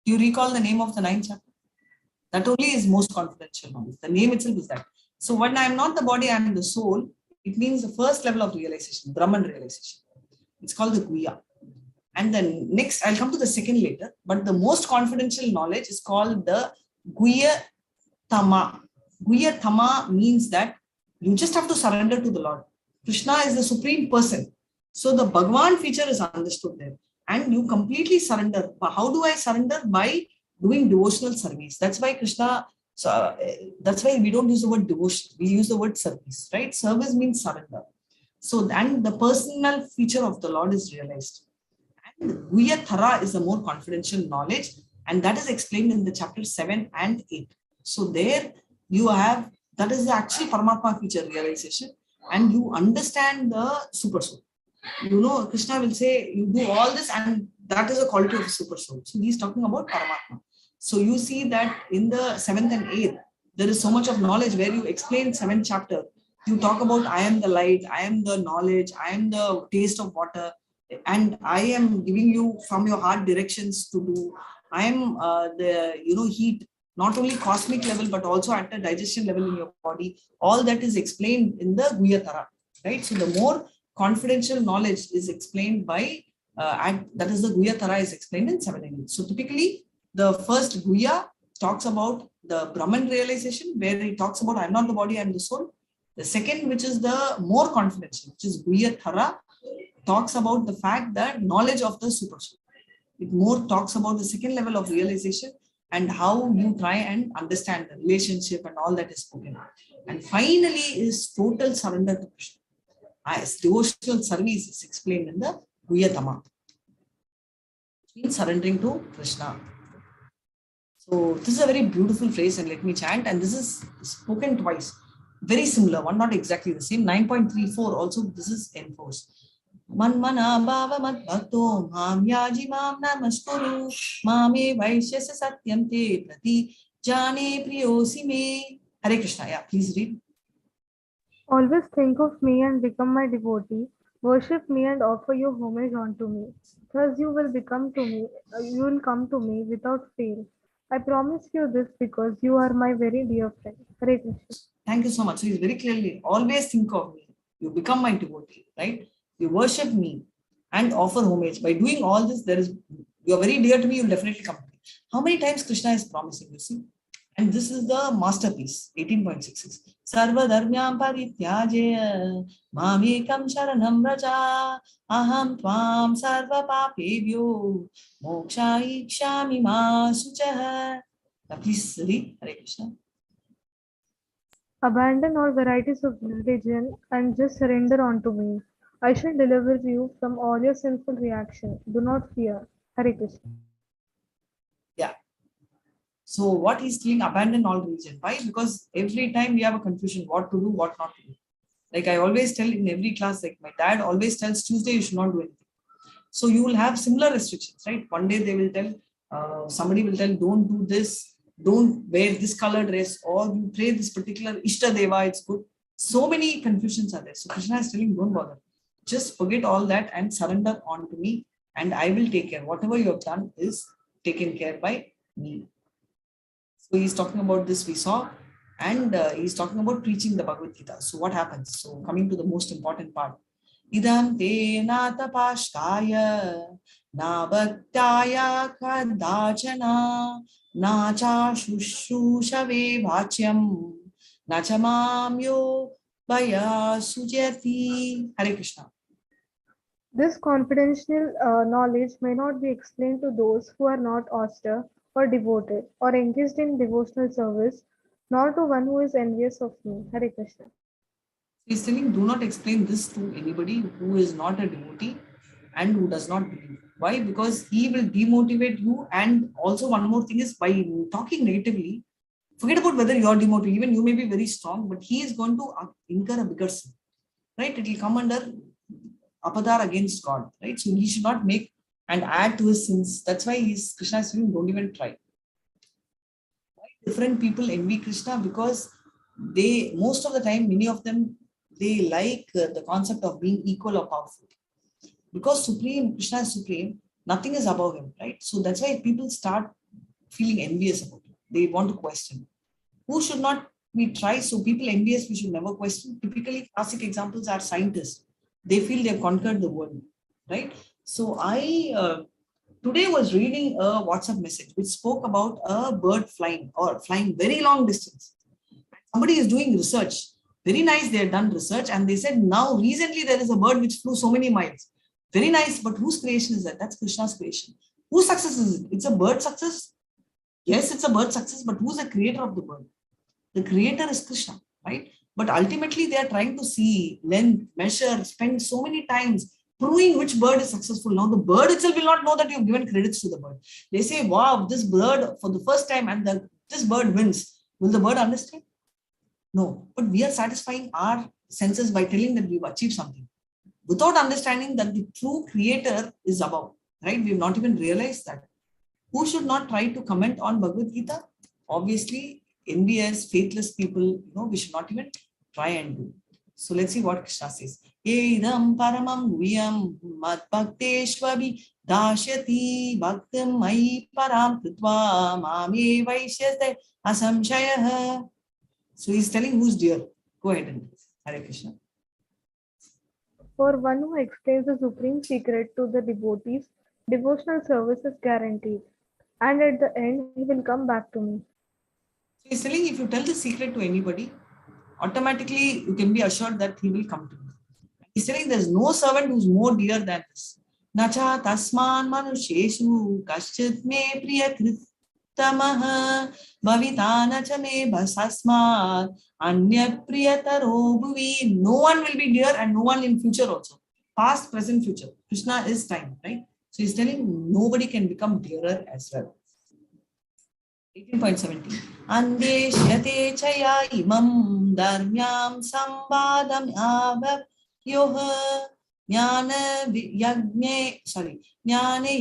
Do you recall the name of the 9th chapter? That only is most confidential knowledge. The name itself is that. So when I'm not the body, I'm the soul, it means the first level of realization, Brahman realization. It's called the Guya. And then next, I'll come to the second later, but the most confidential knowledge is called the Guya Tama. Guya Tama means that you just have to surrender to the Lord. Krishna is the supreme person. So the Bhagwan feature is understood there. And you completely surrender. How do I surrender? By doing devotional service. That's why Krishna, that's why we don't use the word devotion. We use the word service, right? Service means surrender. So then the personal feature of the Lord is realized. And Guya Thara is the more confidential knowledge. And that is explained in the chapter 7 and 8. So there you have, that is the actual Paramatma feature realization. And you understand the super soul. You know, Krishna will say, you do all this and that is a quality of a super soul. So he's talking about Paramatma. So you see that in the 7th and 8th, there is so much of knowledge where you explain 7th chapter. You talk about I am the light, I am the knowledge, I am the taste of water, and I am giving you from your heart directions to do. I am the heat, not only cosmic level, but also at the digestion level in your body. All that is explained in the Guya Tara, right? So the more confidential knowledge is explained by, that is the Guya Tara is explained in 7 and 8. So typically, the first Guya talks about the Brahman realization, where it talks about I'm not the body, I'm the soul. The second, which is the more confidential, which is Guya Thara, talks about the fact that knowledge of the super soul. It more talks about the second level of realization and how you try and understand the relationship and all that is spoken. And finally is total surrender to Krishna. As devotional service is explained in the Guyatama, which means surrendering to Krishna. So this is a very beautiful phrase, and let me chant. And this is spoken twice. Very similar one, not exactly the same. 9.34 also this is enforced. Manmana bhava mad bhakto mam yaji mam namaskuru mame vaishyasya satyam te prati jane priyosi me. Hare Krishna. Yeah, please read. Always think of me and become my devotee. Worship me and offer your homage unto me. Thus you will come to me without fail. I promise you this because you are my very dear friend. Hare Krishna. Thank you so much. So he's very clearly, always think of me. You become my devotee, right? You worship me and offer homage. By doing all this, you are very dear to me, you'll definitely come to me. How many times Krishna is promising, you see? And this is the masterpiece, 18.66. Sarva dharmyam parityajaya mamekam sharanam raja aham tvam sarva papebhyo moksha ikshami ma suchah. Please read. Hare Krishna. Abandon all varieties of religion and just surrender unto me. I shall deliver you from all your sinful reaction. Do not fear. Hare Krishna. Yeah. So what he's doing, abandon all religion. Why? Because every time we have a confusion, what to do, what not to do. Like I always tell in every class, like my dad always tells Tuesday, you should not do anything. So you will have similar restrictions, right? One day they will tell, somebody will tell, don't do this, don't wear this color dress, or you pray this particular Ishta Deva, it's good. So many confusions are there. So Krishna is telling, don't bother. Just forget all that and surrender on to me, and I will take care. Whatever you have done is taken care by me. So he's talking about this, we saw, and he's talking about preaching the Bhagavad Gita. So what happens? So coming to the most important part. Idam te na tapashkaya na bhaktaya kadachana na cha shushushave bhachyam na cha mamyo bhaya sujati. Hare Krishna. This confidential knowledge may not be explained to those who are not austere or devoted or engaged in devotional service, nor to one who is envious of me. Hare Krishna. He's telling, do not explain this to anybody who is not a devotee and who does not believe. Why? Because he will demotivate you. And also one more thing is, by talking negatively, forget about whether you're demotivated. Even you may be very strong, but he is going to incur a bigger sin. Right? It will come under apadar against God, right? So he should not make and add to his sins. That's why Krishna is saying, don't even try. Different people envy Krishna because most of the time, many of them, they like the concept of being equal or powerful. Because Krishna is supreme, nothing is above him, right? So that's why people start feeling envious about it. They want to question. Who should not we try? So people envious, we should never question. Typically, classic examples are scientists. They feel they've conquered the world, right? So I today was reading a WhatsApp message which spoke about a bird flying very long distance. Somebody is doing research. Very nice, they have done research and they said now recently there is a bird which flew so many miles. Very nice, but whose creation is that? That's Krishna's creation. Whose success is it? It's a bird success. Yes, it's a bird success, but who's the creator of the bird? The creator is Krishna, right? But ultimately they are trying to see, length, measure, spend so many times proving which bird is successful. Now the bird itself will not know that you've given credits to the bird. They say, wow, this bird for the first time and this bird wins. Will the bird understand? No, but we are satisfying our senses by telling that we've achieved something without understanding that the true creator is above, right? We've not even realized that. Who should not try to comment on Bhagavad Gita? Obviously, envious, faithless people, we should not even try and do. So let's see what Krishna says. Edam paramam guyam mad bhakteshvabi dashyati bhaktam mai param kritva mame vaishyate asamshayah. So he's telling who's dear. Go ahead and Hare Krishna. For one who explains the supreme secret to the devotees, devotional service is guaranteed, and at the end, he will come back to me. So he's telling if you tell the secret to anybody, automatically you can be assured that he will come to you. He's telling there's no servant who's more dear than this. Nacha tasman manusheshu kaschit me priya kritamah bhavitana cha me bhasasmat anya priyataro bhuvi. No one will be dear and no one in future also. Past, present, future. Krishna is time, right? So he's telling nobody can become dearer as well. 18.17. Andeshyate chaya imam dharmyam sambadam abhyoha jnana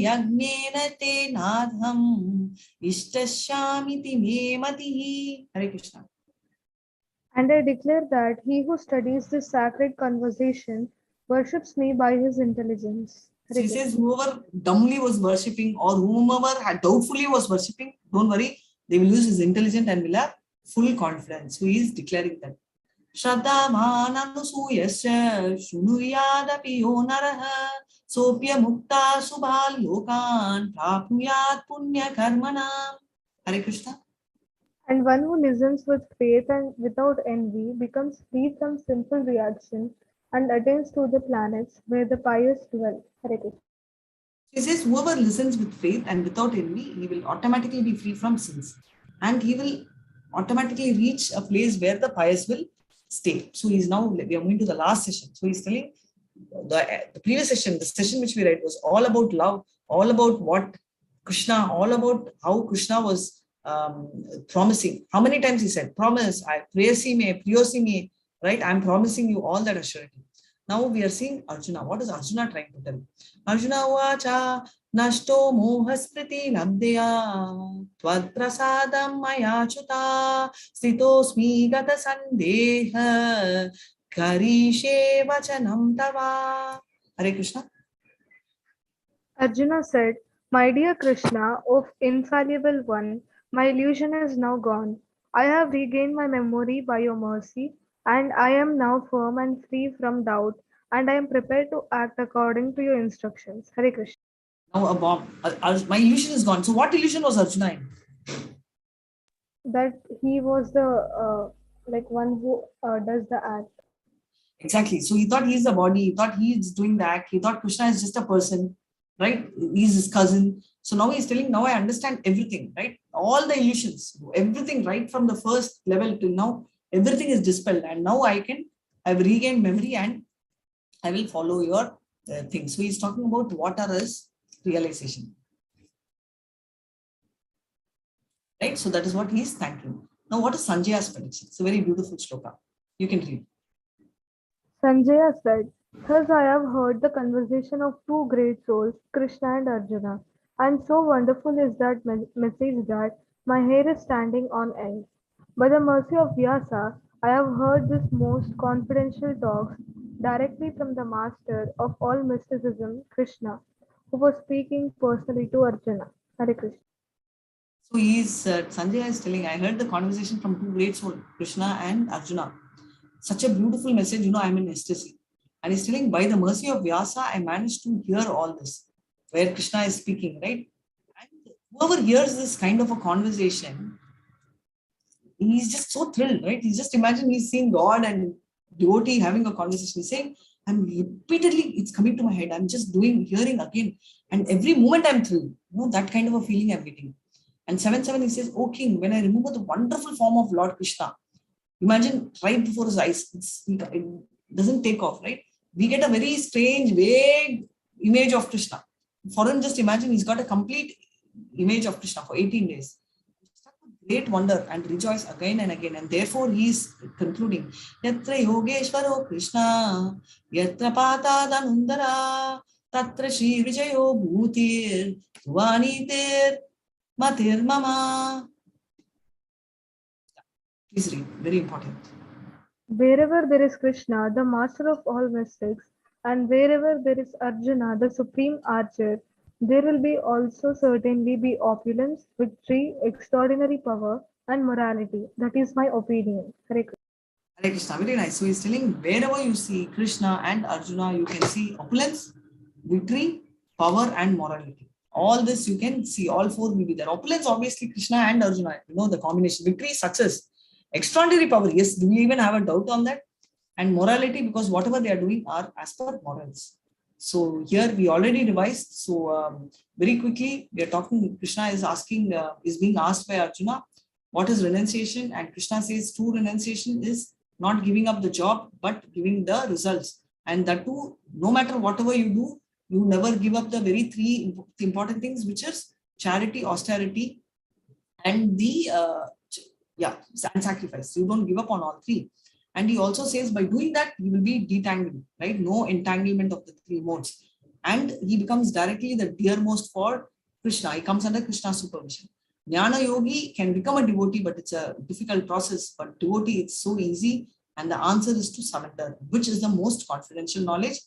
yagnena te nadham ishtashyamiti me matihi. Hare Krishna. And I declare that he who studies this sacred conversation worships me by his intelligence. So he says, whoever dumbly was worshipping or whomever had doubtfully was worshipping, don't worry, they will use his intelligence and will have full confidence. So he is declaring that. Shraddha mananusuyasya shunuyadapi yonaraha sopya mukta subhal lokan prapnuyat punya karmanam. Hare Krishna. And one who listens with faith and without envy becomes free from sinful reaction and attains to the planets where the pious dwell. Hare Krishna. He says, whoever listens with faith and without envy, he will automatically be free from sins. And he will automatically reach a place where the pious will stay. So we are moving to the last session. So he's telling the previous session, the session which we read was all about love, all about what Krishna, all about how Krishna was promising. How many times he said, promise, I prayasi me, priyosi me, right? I'm promising you all that assurity. Now we are seeing Arjuna. What is Arjuna trying to tell? Arjuna vacha nashto mohaspriti nabdya tvad prasadam maya chuta stitosmi gata sandeha karishe vachanam tava. Hare Krishna. Arjuna said, my dear Krishna, O infallible one, my illusion is now gone. I have regained my memory by your mercy, and I am now firm and free from doubt, and I am prepared to act according to your instructions. Hare Krishna. Now a bomb. My illusion is gone. So what illusion was Arjuna in? That he was the one who does the act. Exactly. So he thought he's the body. He thought he's doing the act. He thought Krishna is just a person, right? He's his cousin. So now he's telling, now I understand everything, right? All the illusions, everything right from the first level till now, everything is dispelled. And now I've regained memory and I will follow your thing. So he's talking about what are his realization. Right? So that is what he is thanking. Now what is Sanjaya's prediction? It's a very beautiful shloka. You can read. Sanjaya said, Thus I have heard the conversation of two great souls, Krishna and Arjuna. And so wonderful is that message that my hair is standing on end. By the mercy of Vyasa, I have heard this most confidential talks directly from the master of all mysticism, Krishna, who was speaking personally to Arjuna. Hare Krishna. So Sanjay is telling, I heard the conversation from two great souls, Krishna and Arjuna. Such a beautiful message, I'm in ecstasy. And he's telling, by the mercy of Vyasa, I managed to hear all this, where Krishna is speaking, right? And whoever hears this kind of a conversation, he's just so thrilled, right? He's just imagine he's seeing God and devotee having a conversation. He's saying, I'm repeatedly, it's coming to my head. I'm just hearing again. And every moment I'm thrilled. That kind of a feeling I'm getting. And 7:7, he says, O King, when I remember the wonderful form of Lord Krishna, imagine right before his eyes, it doesn't take off, right? We get a very strange, vague image of Krishna. For him, just imagine he's got a complete image of Krishna for 18 days. Great wonder and rejoice again and again. And therefore, he is concluding, Yatra Yogeshwaro Krishna, Yatra Patadanundara, Tatra Shri Vijayo Bhutir, Vanitir, Matir Mama. Please read, very important. Wherever there is Krishna, the master of all mystics, and wherever there is Arjuna, the supreme archer, there will be also certainly be opulence, victory, extraordinary power, and morality. That is my opinion. Hare Krishna. Hare Krishna, very nice. So he's telling, wherever you see Krishna and Arjuna, you can see opulence, victory, power, and morality. All this you can see, all four will be there. Opulence, obviously, Krishna and Arjuna, the combination. Victory, success. Extraordinary power, yes, do we even have a doubt on that? And morality, because whatever they are doing are as per morals. So here we already revised. So very quickly, we are talking, Krishna is asking, is being asked by Arjuna, what is renunciation? And Krishna says true renunciation is not giving up the job, but giving the results. And that too, no matter whatever you do, you never give up the very three important things, which is charity, austerity, and and sacrifice. You don't give up on all three. And he also says by doing that, you will be detangled, right? No entanglement of the three modes. And he becomes directly the dearmost for Krishna. He comes under Krishna's supervision. Jnana yogi can become a devotee, but it's a difficult process. But devotee, it's so easy. And the answer is to surrender, which is the most confidential knowledge,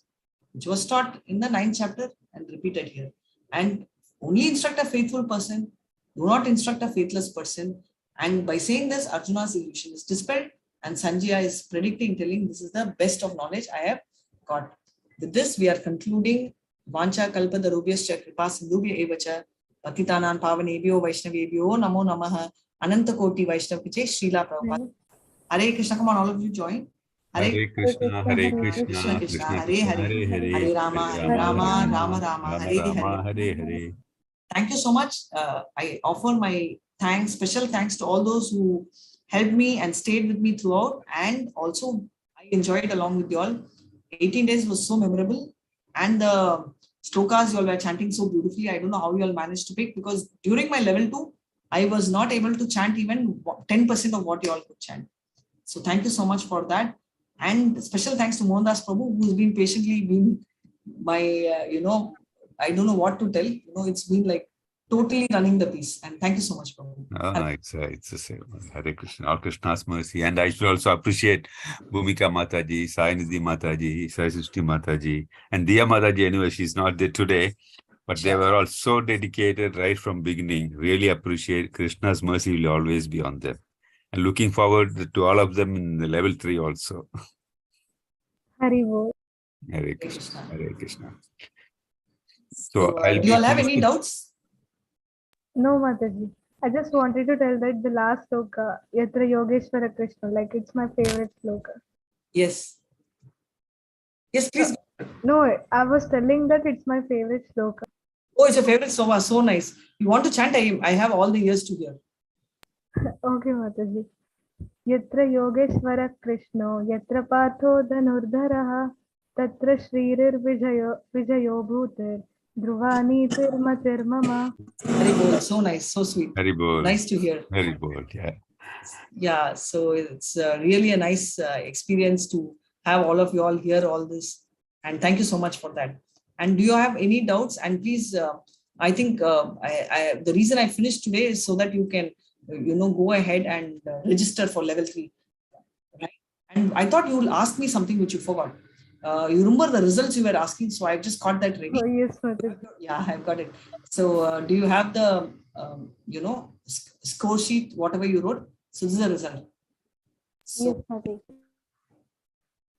which was taught in the 9th chapter and repeated here. And only instruct a faithful person, do not instruct a faithless person. And by saying this, Arjuna's illusion is dispelled, and Sanjaya is predicting, telling this is the best of knowledge I have got. With this, we are concluding Vancha Kalpa Darubhyascha Kripa Sindhubhya Evacha Patitanam Pavanebhyo Vaishnavebhyo Namo Namaha Ananta Koti Vaishnav Piche Srila Prabhupada. Hare Krishna, come on, all of you join. Hare Krishna, Hare Krishna, Krishna Krishna Hare Krishna, Hare, Hare Hare, Hare Rama, Hare Rama, Rama Rama, Hare Hare. Hare Hare. Thank you so much. I offer my thanks, special thanks to all those who helped me and stayed with me throughout. And also, I enjoyed along with you all. 18 days was so memorable. And the shlokas you all were chanting so beautifully. I don't know how you all managed to pick, because during my level 2, I was not able to chant even 10% of what you all could chant. So thank you so much for that. And special thanks to Mohandas Prabhu, who's been patiently been my, I don't know what to tell. It's been like totally running the piece. And thank you so much, Prabhu. It's the same. Hare Krishna, all Krishna's mercy. And I should also appreciate Bhumika Mataji, Sainidhi Mataji, Sai Srishti Mataji, and Diya Mataji. Anyway, she's not there today, but they were all so dedicated right from beginning. Really appreciate. Krishna's mercy will always be on them. And looking forward to all of them in the level 3 also. Hari Bol. Hare Krishna, Hare Krishna. So, do you all have any doubts? No, Mataji. I just wanted to tell that the last sloka, Yatra Yogeshwara Krishna, like it's my favorite sloka. Yes. Yes, please. No, I was telling that it's my favorite sloka. Oh, it's your favorite sloka. So nice. You want to chant? I have all the ears to hear. Okay, Mataji. Yatra Yogeshwara Krishna, Yatra Patho Dhanurdharaha, Tatra Shririr Vijayo Bhutir, Dhruvani Tirmatir Mama. Hari Bol. So nice, so sweet. Hari Bol. Nice to hear. Hari Bol, yeah. Yeah, so it's really a nice experience to have all of you all hear all this. And thank you so much for that. And do you have any doubts? And please, I think the reason I finished today is so that you can, go ahead and register for level 3. Right? And I thought you will ask me something which you forgot. You remember the results you were asking, so I've just got that ready. Oh, yes, Mataji. Yeah, I've got it. So do you have the, score sheet, whatever you wrote? So this is the result. So Yes, Mataji.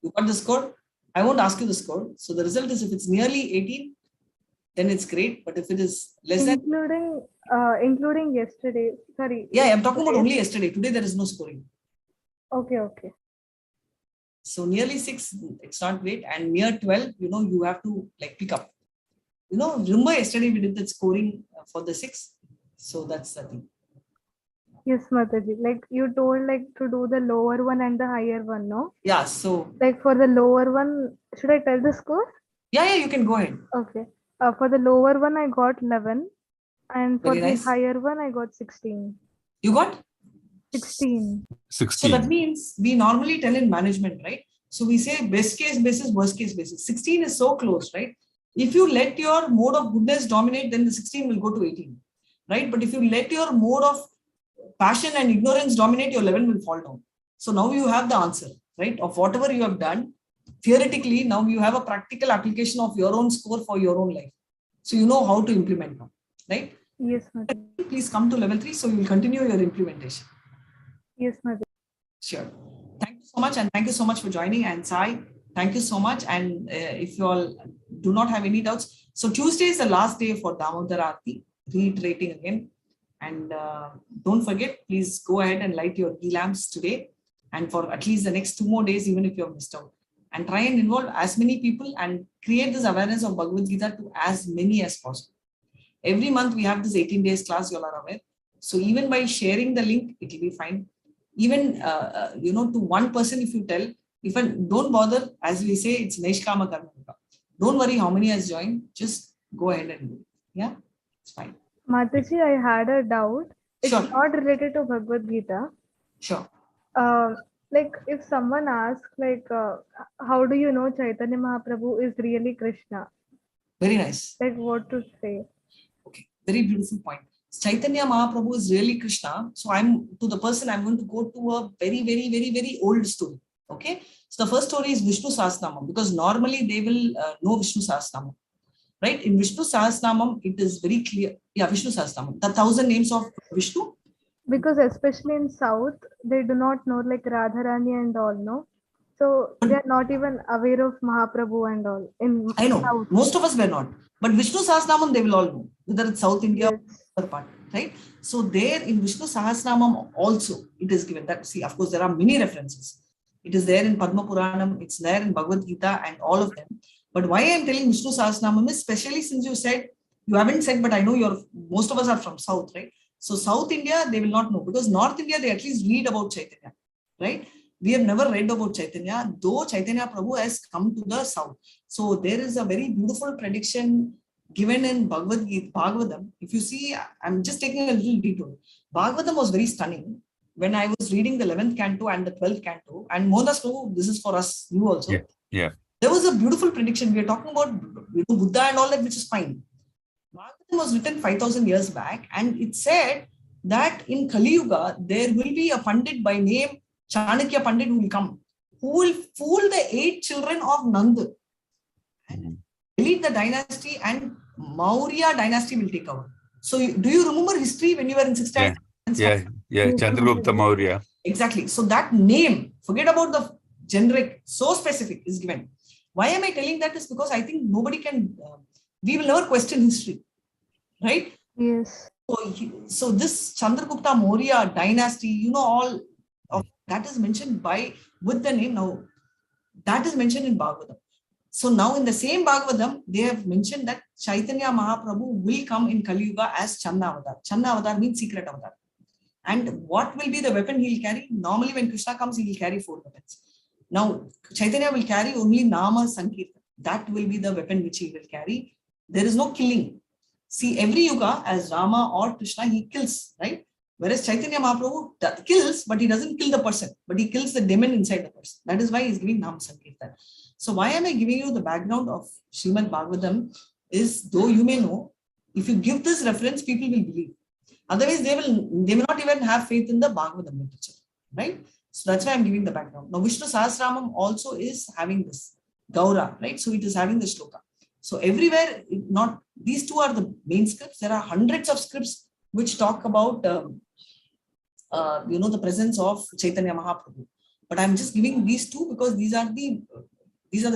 you got the score? I won't ask you the score. So the result is if it's nearly 18, then it's great. But if it is less than... Including yesterday. Sorry. Yeah, I'm talking about only yesterday. Today there is no scoring. Okay, okay. So nearly 6, it's not great. And near 12, you have to pick up. Remember yesterday we did the scoring for the 6. So that's the thing. Yes, Mataji. Like you told to do the lower one and the higher one, no? Yeah, so... For the lower one, should I tell the score? Yeah, you can go ahead. Okay. For the lower one, I got 11. And for Very the nice. higher one, I got 16. You got? 16. 16. So that means we normally tell in management, right? So we say best case basis, worst case basis. 16 is so close, right? If you let your mode of goodness dominate, then the 16 will go to 18, right? But if you let your mode of passion and ignorance dominate, your 11 will fall down. So now you have the answer, right? Of whatever you have done, theoretically, now you have a practical application of your own score for your own life. So you know how to implement now, right? Yes, Mataji. Please come to level 3, so you will continue your implementation. Yes, Mataji. Sure. Thank you so much. And thank you so much for joining. And Sai, thank you so much. And if you all do not have any doubts, so Tuesday is the last day for Damodar Aarti, reiterating again. And don't forget, please go ahead and light your ghee lamps today. And for at least the next 2 more days, even if you have missed out. And try and involve as many people and create this awareness of Bhagavad Gita to as many as possible. Every month we have this 18 days class, you all are aware. So even by sharing the link, it will be fine. Even, to one person, if you tell, don't bother, as we say, it's Naishkama Karma. Don't worry how many has joined, just go ahead and do it. Yeah, it's fine. Mataji, I had a doubt. It's Sure. not related to Bhagavad Gita. Sure. If someone asks, how do you know Chaitanya Mahaprabhu is really Krishna? Very nice. What to say? Okay, very beautiful point. Chaitanya Mahaprabhu is really Krishna. So I'm going to go to a very, very, very, very old story. Okay. So the first story is Vishnu Sahasranamam, because normally they will know Vishnu Sahasranamam. Right? In Vishnu Sahasranamam, it is very clear. Yeah, Vishnu Sahasranamam. The 1,000 names of Vishnu. Because especially in South, they do not know Radharani and all, no? So they are not even aware of Mahaprabhu and all. I know. South. Most of us were not. But Vishnu Sahasranamam, they will all know. Whether it's South India or other part. Right? So there in Vishnu Sahasranamam also, it is given that, see, of course, there are many references. It is there in Padma Puranam, it's there in Bhagavad Gita and all of them. But why I am telling Vishnu Sahasranamam is, especially since you haven't said, but I know most of us are from South, right? So South India, they will not know, because North India, they at least read about Chaitanya, right? We have never read about Chaitanya, though Chaitanya Prabhu has come to the South. So there is a very beautiful prediction given in Bhagavatam. If you see, I'm just taking a little detour. Bhagavatam was very stunning. When I was reading the 11th canto and the 12th canto, and Mohandas Prabhu, this is for us, you also. Yeah. There was a beautiful prediction. We are talking about Buddha and all that, which is fine. Bhagavatam was written 5,000 years back, and it said that in Kali Yuga, there will be a Pandit by name Chanakya Pandit who will come, who will fool the 8 children of Nanda and delete the dynasty, and Maurya dynasty will take over. So do you remember history when you were in 6th standard? Yeah, Chandragupta Maurya. Exactly. So that name, forget about the generic, so specific is given. Why am I telling that is because I think nobody can, we will never question history, right? Yes. So this Chandragupta Maurya dynasty, all of that is mentioned with the name now, that is mentioned in Bhagavatam. So now in the same Bhagavatam, they have mentioned that Chaitanya Mahaprabhu will come in Kali Yuga as Channa Avatar. Channa Avatar means secret avatar. And what will be the weapon he will carry? Normally when Krishna comes, he will carry 4 weapons. Now, Chaitanya will carry only Nama Sankirtan. That will be the weapon which he will carry. There is no killing. See, every yuga, as Rama or Krishna, he kills, right? Whereas Chaitanya Mahaprabhu kills, but he doesn't kill the person, but he kills the demon inside the person. That is why he's giving Nama Sankirtan. So why am I giving you the background of Srimad Bhagavatam is, though you may know, if you give this reference, people will believe. Otherwise, they may not even have faith in the Bhagavatam literature, right? So that's why I'm giving the background. Now, Vishnu Sahasramam also is having this Gaura, right? So it is having the shloka. So everywhere, not these two are the main scripts. There are hundreds of scripts which talk about, the presence of Chaitanya Mahaprabhu. But I'm just giving these two because these are the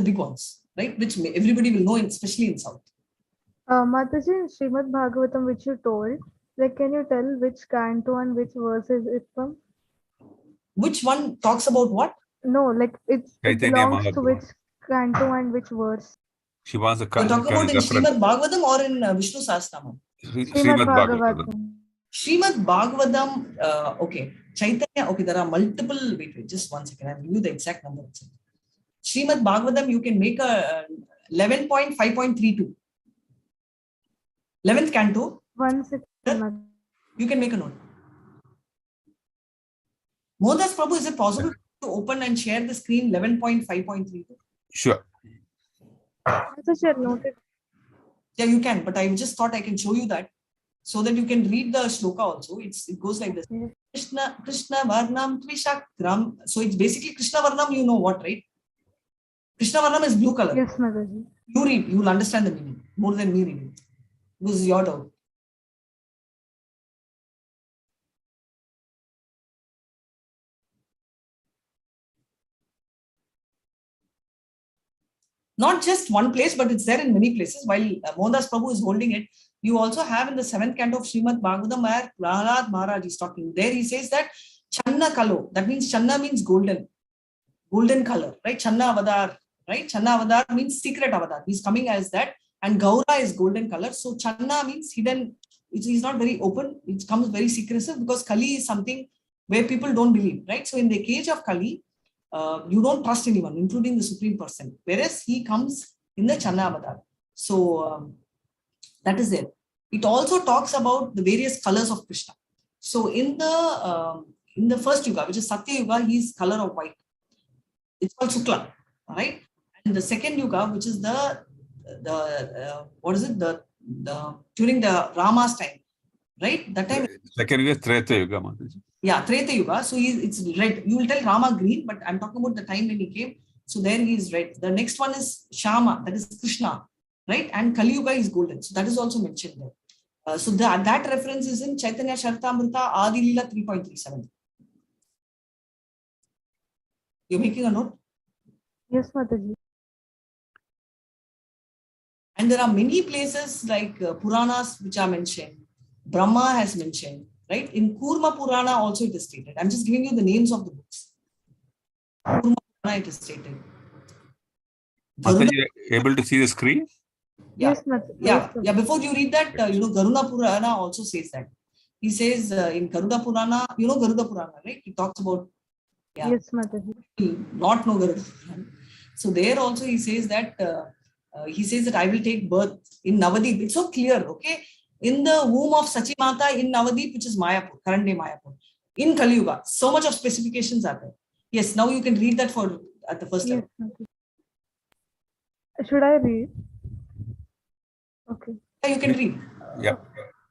big ones, right? Which everybody will know, especially in South. Mataji, in Srimad Bhagavatam, which you told, like, can you tell which canto and which verse is it from? Which one talks about what? No, like it Chaitanya belongs to Mahaprabhu. which canto and which verse? She wants a You're talking about in Srimad Bhagavatam or in Vishnu Sahasranam? Srimad Bhagavatam. Srimad Bhagavatam, okay. Chaitanya, okay, there are multiple, wait, just one second, I'll give you the exact number. Srimad Bhagavatam, you can make a 11.5.32. 11th canto. 1 second. You can make a note. Modas Prabhu, is it possible to open and share the screen 11.5.32? Sure. Noted. Yeah, you can, but I just thought I can show you that so that you can read the shloka also. It goes like this. Krishna Varnam Tvishakram. So it's basically Krishna Varnam, you know what, right? Krishna Varnam is blue color. Yes, Mataji. You read, you will understand the meaning more than me reading. This is your doubt. Not just one place, but it's there in many places. While Mohandas Prabhu is holding it, you also have in the 7th canto of Srimad Bhagavatam where Prahlad Maharaj is talking. There he says that Channa Kalo, that means Channa means golden color, right? Channa Avadar, right? Channa Avadar means secret Avadar. He's coming as that. And Gaura is golden color. So Channa means hidden. It is not very open. It comes very secretive because Kali is something where people don't believe, right? So in the cage of Kali, you don't trust anyone, including the Supreme Person. Whereas he comes in the Channa Avadar. So that is there. It also talks about the various colors of Krishna. So in the first Yuga, which is Satya Yuga, he is color of white. It's called Sukla, right? And the second Yuga, which is during the Rama's time, right? That time. Second Yuga, Treta Yuga, Mataji. Yeah, Treta Yuga. So it's red. You will tell Rama green, but I'm talking about the time when he came. So there he is red. The next one is Shama, that is Krishna, right? And Kali Yuga is golden. So that is also mentioned there. So that reference is in Chaitanya Charitamrita Adi Leela 3.37. You're making a note? Yes, Mataji. And there are many places like Puranas which are mentioned. Brahma has mentioned, right? In Kurma Purana also it is stated. I'm just giving you the names of the books. Kurma Purana it is stated. Mataji, you able to see the screen? Yeah. Yes, Mataji. Yeah. Before you read that, Garuna Purana also says that. He says in Garuda Purana, Garuda Purana, right? He talks about. Yeah. Yes, Mataji. Not know Garuda Purana. So there also he says that I will take birth in Navadip. It's so clear, okay? In the womb of Sachimata in Navadip, which is Mayapur, current day Mayapur. In Kali Yuga, so much of specifications are there. Yes, now you can read that at the first level. Should I read? Okay. Yeah, you can read. Yeah.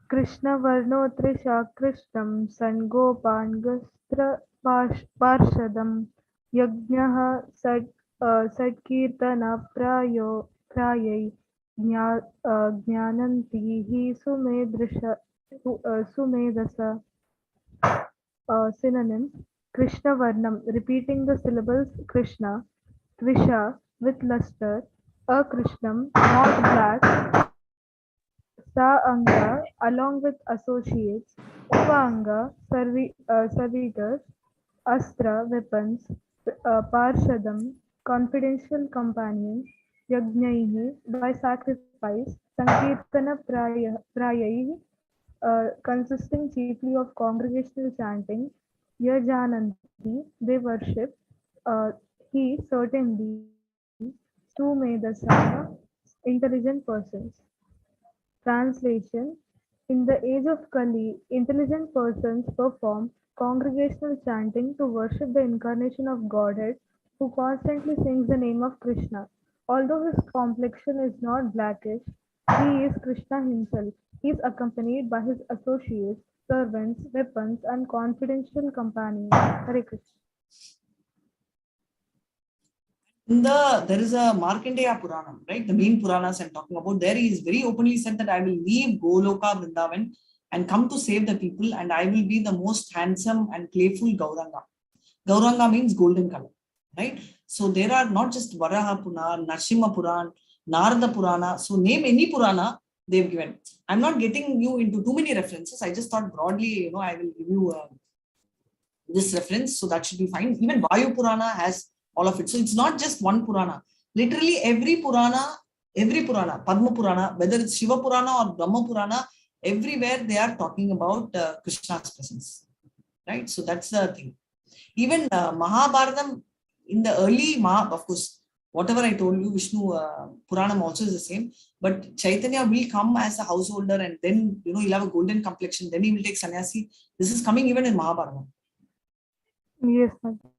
Krishna Varnotrisha Krishnam Sangopangastra Parshadam Yajnaha Sadkirtana Prayai Jnanantihi Sumedasa. Synonyms: Krishna Varnam, repeating the syllables Krishna; Tvisha, with luster; Akrishnam, not black; Saanga, along with associates; Upanga, servitors; Astra, weapons; Parshadam, confidential companions; Yajnaihi, by sacrifice; Sankirtana Prayaihi, consisting chiefly of congregational chanting; Yajananti, they worship; he, certainly; Sumedasa, intelligent persons. Translation: in the age of Kali, intelligent persons perform congregational chanting to worship the incarnation of Godhead who constantly sings the name of Krishna. Although his complexion is not blackish, he is Krishna himself. He is accompanied by his associates, servants, weapons, and confidential companions. Hare Krishna. There is a Markandeya Purana, right? The main Puranas I'm talking about. There he is very openly said that I will leave Goloka Vrindavan and come to save the people, and I will be the most handsome and playful Gauranga. Gauranga means golden color, right? So there are not just Varaha Purana, Narsimha Purana, Narada Purana. So name any Purana they've given. I'm not getting you into too many references. I just thought broadly, I will give you this reference. So that should be fine. Even Vayu Purana has all of it. So it's not just one Purana. Literally every Purana, Padma Purana, whether it's Shiva Purana or Brahma Purana, everywhere they are talking about Krishna's presence, right? So that's the thing. Even Mahabharatam, in the early of course, whatever I told you, Vishnu Puranam also is the same. But Chaitanya will come as a householder, and then he'll have a golden complexion. Then he will take sannyasi. This is coming even in Mahabharata. Yes, Mataji.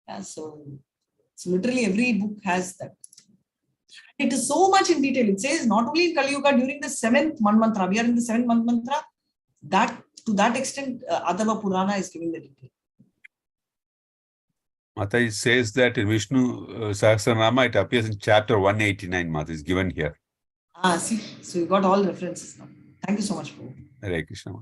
Yeah, so literally every book has that. It is so much in detail. It says not only in Kali Yuga during the 7th mantra. We are in the 7th mantra. That to that extent, Adava Purana is giving the detail. Mataji says that in Vishnu Sahasranama, it appears in chapter 189, Mataji, is given here. See, so you got all references now. Thank you so much, Prabhu. Hare Krishna.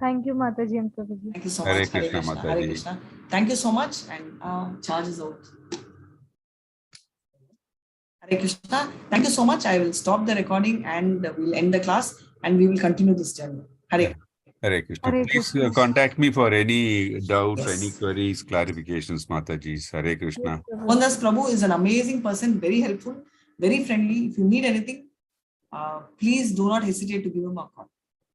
Thank you, Mataji and Prabhuji. Thank you so Hare much. Hare Krishna, Krishna. Hare Mataji. Krishna. Thank you so much. And charge is out. Hare Krishna. Thank you so much. I will stop the recording and we'll end the class and we will continue this journey. Hare. Hare Krishna. Hare Please Krishna. contact me for any doubts, Yes. any queries, clarifications, Mataji. Hare Krishna. Yes, Prabhuji. Mohandas Prabhu is an amazing person, very helpful, very friendly. If you need anything, please do not hesitate to give him a call.